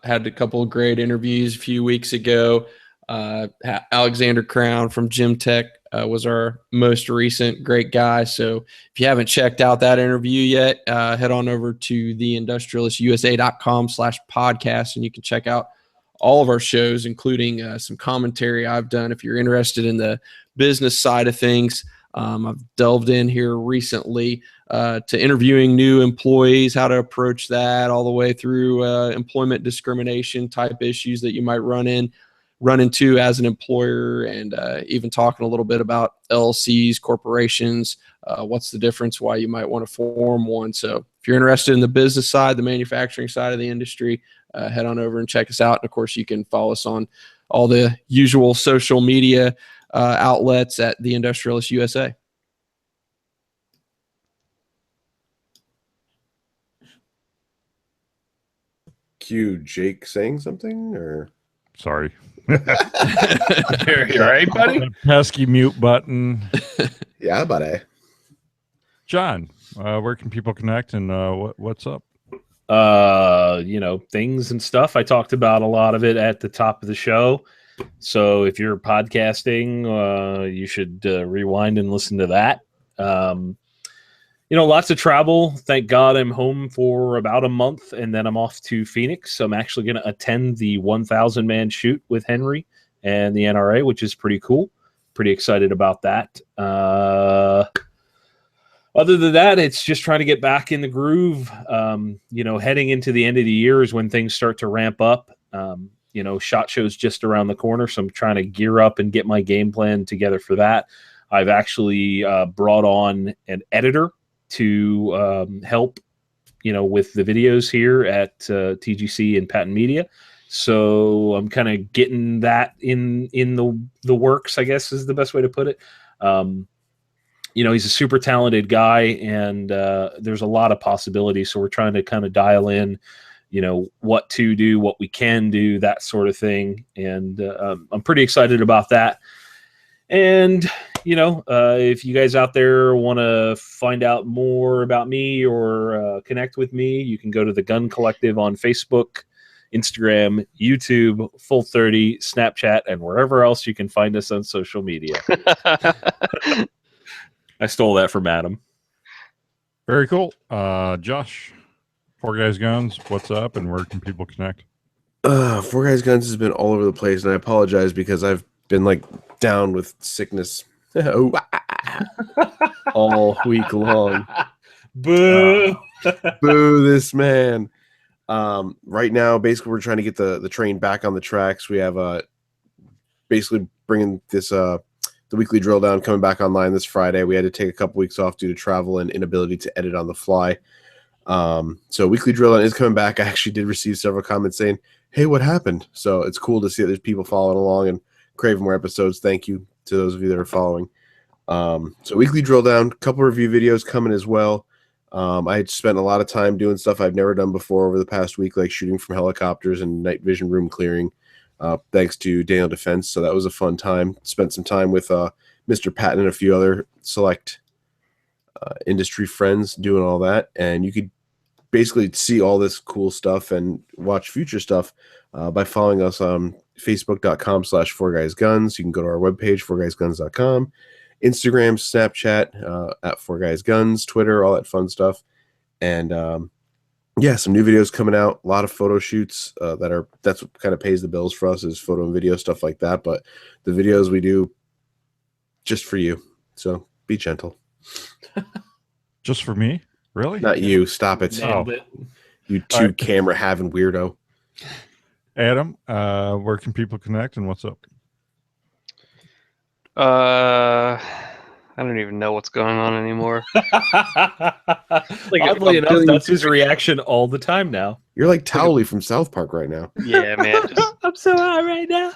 Had a couple of great interviews a few weeks ago. Alexander Crown from Gym Tech was our most recent. Great guy. So if you haven't checked out that interview yet, head on over to theindustrialistusa.com/podcast, and you can check out all of our shows, including some commentary I've done. If you're interested in the business side of things, I've delved in here recently to interviewing new employees, how to approach that, all the way through employment discrimination type issues that you might run into as an employer, and even talking a little bit about LLCs, corporations, what's the difference, why you might want to form one. So if you're interested in the business side, the manufacturing side of the industry, head on over and check us out. And of course, you can follow us on all the usual social media outlets at The Industrialist USA. Cue Jake saying something, or sorry. You're right, buddy. The pesky mute button. Yeah, buddy. John, where can people connect, and what's up? Things and stuff. I talked about a lot of it at the top of the show. So if you're podcasting, you should rewind and listen to that. Lots of travel. Thank God I'm home for about a month, and then I'm off to Phoenix. So I'm actually going to attend the 1,000 man shoot with Henry and the NRA, which is pretty cool. Pretty excited about that. Other than that, it's just trying to get back in the groove. Heading into the end of the year is when things start to ramp up. SHOT Show's just around the corner, so I'm trying to gear up and get my game plan together for that. I've actually brought on an editor to help, with the videos here at TGC and Patent Media. So I'm kind of getting that in the works, I guess is the best way to put it. He's a super talented guy, and there's a lot of possibilities. So we're trying to kind of dial in, what to do, what we can do, that sort of thing. And I'm pretty excited about that. And, if you guys out there want to find out more about me or connect with me, you can go to the Gun Collective on Facebook, Instagram, YouTube, Full 30, Snapchat, and wherever else you can find us on social media. I stole that from Adam. Very cool. Josh, Four Guys Guns, what's up, and where can people connect? Four Guys Guns has been all over the place, and I apologize because I've been down with sickness. all week long. Boo! Boo this man. Right now, basically, we're trying to get the train back on the tracks. We have basically bringing this the weekly drill down coming back online this Friday. We had to take a couple weeks off due to travel and inability to edit on the fly. So weekly drill down is coming back. I actually did receive several comments saying, "Hey, what happened?" So it's cool to see that there's people following along and craving more episodes. Thank you to those of you that are following. So weekly drill down, couple review videos coming as well. I had spent a lot of time doing stuff I've never done before over the past week, like shooting from helicopters and night vision room clearing, thanks to Daniel Defense. So that was a fun time. Spent some time with Mr. Patton and a few other select industry friends doing all that. And you could basically see all this cool stuff and watch future stuff by following us on facebook.com/4guysguns. You can go to our webpage, 4guysguns.com. Instagram, Snapchat, at 4guysguns, Twitter, all that fun stuff. And yeah, some new videos coming out, a lot of photo shoots that's what kind of pays the bills for us, is photo and video stuff like that. But the videos we do just for you. So be gentle. Just for me? Really? Not you. Stop it. Nailed it. You two camera having weirdo. Adam, where can people connect and what's up? I don't even know what's going on anymore. Oddly enough, that's his reaction all the time now. You're like Towley from South Park right now. Yeah, man. I'm so high right now.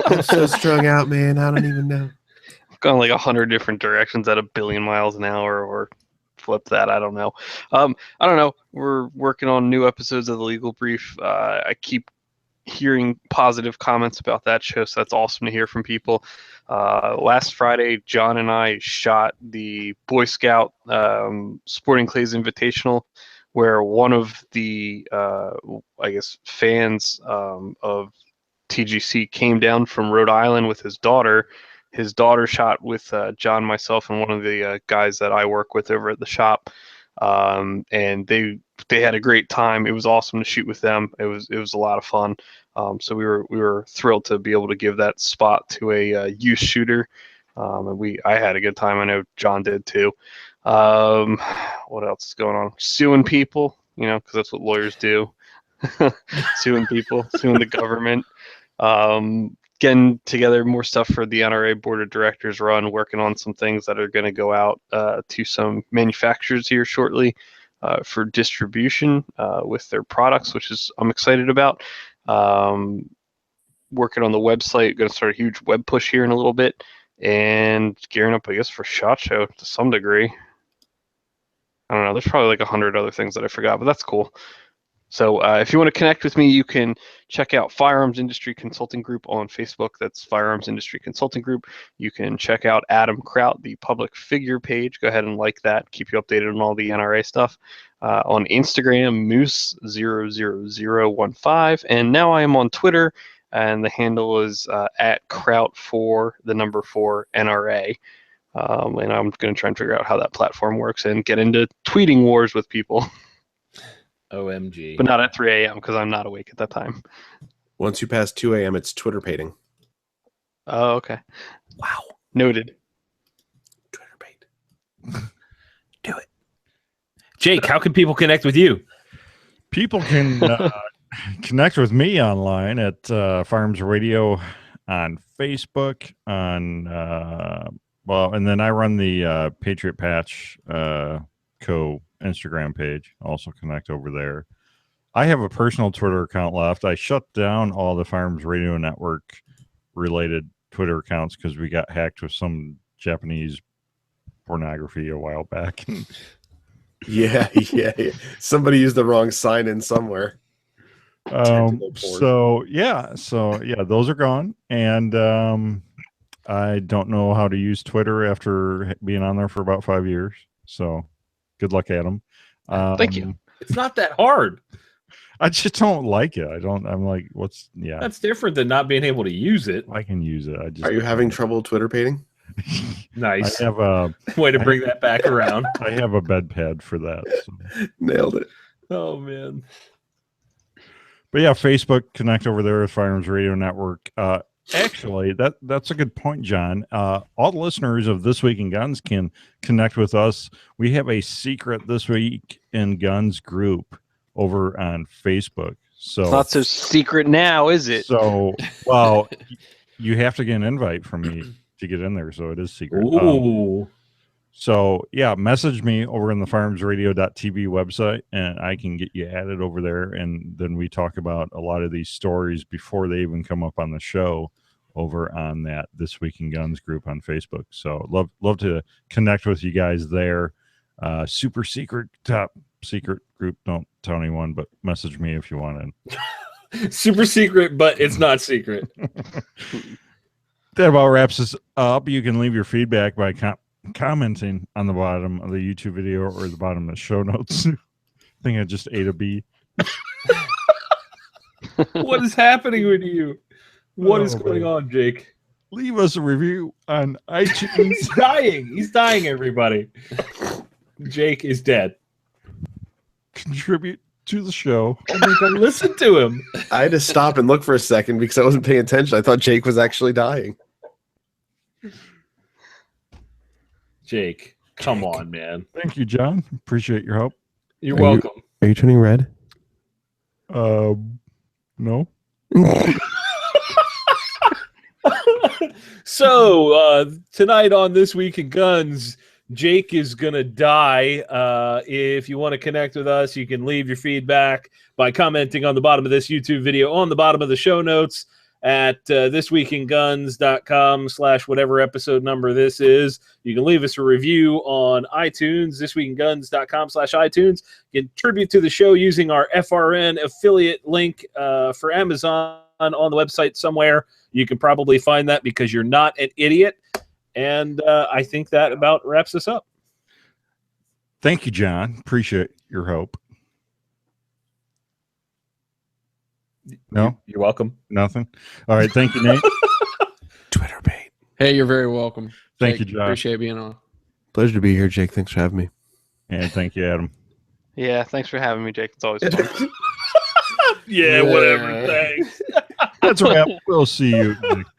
I'm so strung out, man. I don't even know. I've gone like 100 different directions at 1 billion miles an hour, or flip that. I don't know. I don't know. We're working on new episodes of the Legal Brief. I keep hearing positive comments about that show, so that's awesome to hear from people. Last Friday, John and I shot the Boy Scout Sporting Clays Invitational, where one of the I guess fans of TGC came down from Rhode Island with his daughter. His daughter shot with John, myself, and one of the guys that I work with over at the shop, and they had a great time. It was awesome to shoot with them. It was a lot of fun. So we were thrilled to be able to give that spot to a youth shooter, and I had a good time. I know John did too. What else is going on? Suing people, because that's what lawyers do. Suing people, suing the government. Getting together more stuff for the NRA Board of Directors run, working on some things that are going to go out to some manufacturers here shortly for distribution with their products, which I'm excited about. Working on the website, going to start a huge web push here in a little bit, and gearing up, I guess, for SHOT Show to some degree. I don't know. There's probably like 100 other things that I forgot, but that's cool. So if you want to connect with me, you can check out Firearms Industry Consulting Group on Facebook. That's Firearms Industry Consulting Group. You can check out Adam Kraut, the public figure page. Go ahead and like that. Keep you updated on all the NRA stuff. On Instagram, Moose00015. And now I am on Twitter, and the handle is at Kraut4, the number 4, NRA. And I'm going to try and figure out how that platform works and get into tweeting wars with people. OMG. But not at 3 a.m. because I'm not awake at that time. Once you pass 2 a.m., it's Twitter pating. Oh, okay. Wow. Noted. Twitter pate. Do it. Jake, how can people connect with you? People can connect with me online at Firearms Radio on Facebook, and then I run the Patriot Patch Co. Instagram page. Also connect over there. I have a personal Twitter account left. I shut down all the Firearms Radio Network related Twitter accounts because we got hacked with some Japanese pornography a while back. Yeah. Somebody used the wrong sign in somewhere. So those are gone, and I don't know how to use Twitter after being on there for about 5 years. So good luck, Adam. Thank you. It's not that hard. I just don't like it. I'm like, That's different than not being able to use it. I can use it. Are you having trouble Twitter pating? Nice. I have a way to bring that back around. I have a bed pad for that. So. Nailed it. Oh man. But yeah, Facebook, connect over there with Firearms Radio Network. Actually, that's a good point, John. All the listeners of This Week in Guns can connect with us. We have a secret This Week in Guns group over on Facebook. So Not so secret now, is it? So, well, you have to get an invite from me to get in there, so it is secret. Ooh. So, yeah, message me over on the firearmsradio.tv website, and I can get you added over there. And then we talk about a lot of these stories before they even come up on the show over on that This Week in Guns group on Facebook. So, love to connect with you guys there. Super secret, top secret group. Don't tell anyone, but message me if you want in. Super secret, but it's not secret. That about wraps us up. You can leave your feedback by commenting on the bottom of the YouTube video or the bottom of the show notes. I think I just ate a bee. What is happening with you? What is going man. on, Jake? Leave us a review on iTunes. He's dying. He's dying, everybody. Jake is dead. Contribute to the show. Oh my God, listen to him. I had to stop and look for a second because I wasn't paying attention. I thought Jake was actually dying. Jake, come on, man. Thank you, John. Appreciate your help. You're welcome. Are you turning red? No. So tonight on This Week in Guns, Jake is gonna die. If you want to connect with us, you can leave your feedback by commenting on the bottom of this YouTube video on the bottom of the show notes at thisweekinguns.com/whatever episode number this is. You can leave us a review on iTunes, thisweekinguns.com/iTunes. Contribute to the show using our FRN affiliate link for Amazon on the website somewhere. You can probably find that because you're not an idiot. And I think that about wraps us up. Thank you, John. Appreciate your help. No? You're welcome. Nothing? All right. Thank you, Nate. Twitter bait. Hey, you're very welcome. Thank Jake, you, Josh. Appreciate being on. Pleasure to be here, Jake. Thanks for having me. And thank you, Adam. Yeah, thanks for having me, Jake. It's always fun. Yeah, whatever. Thanks. That's a wrap. We'll see you next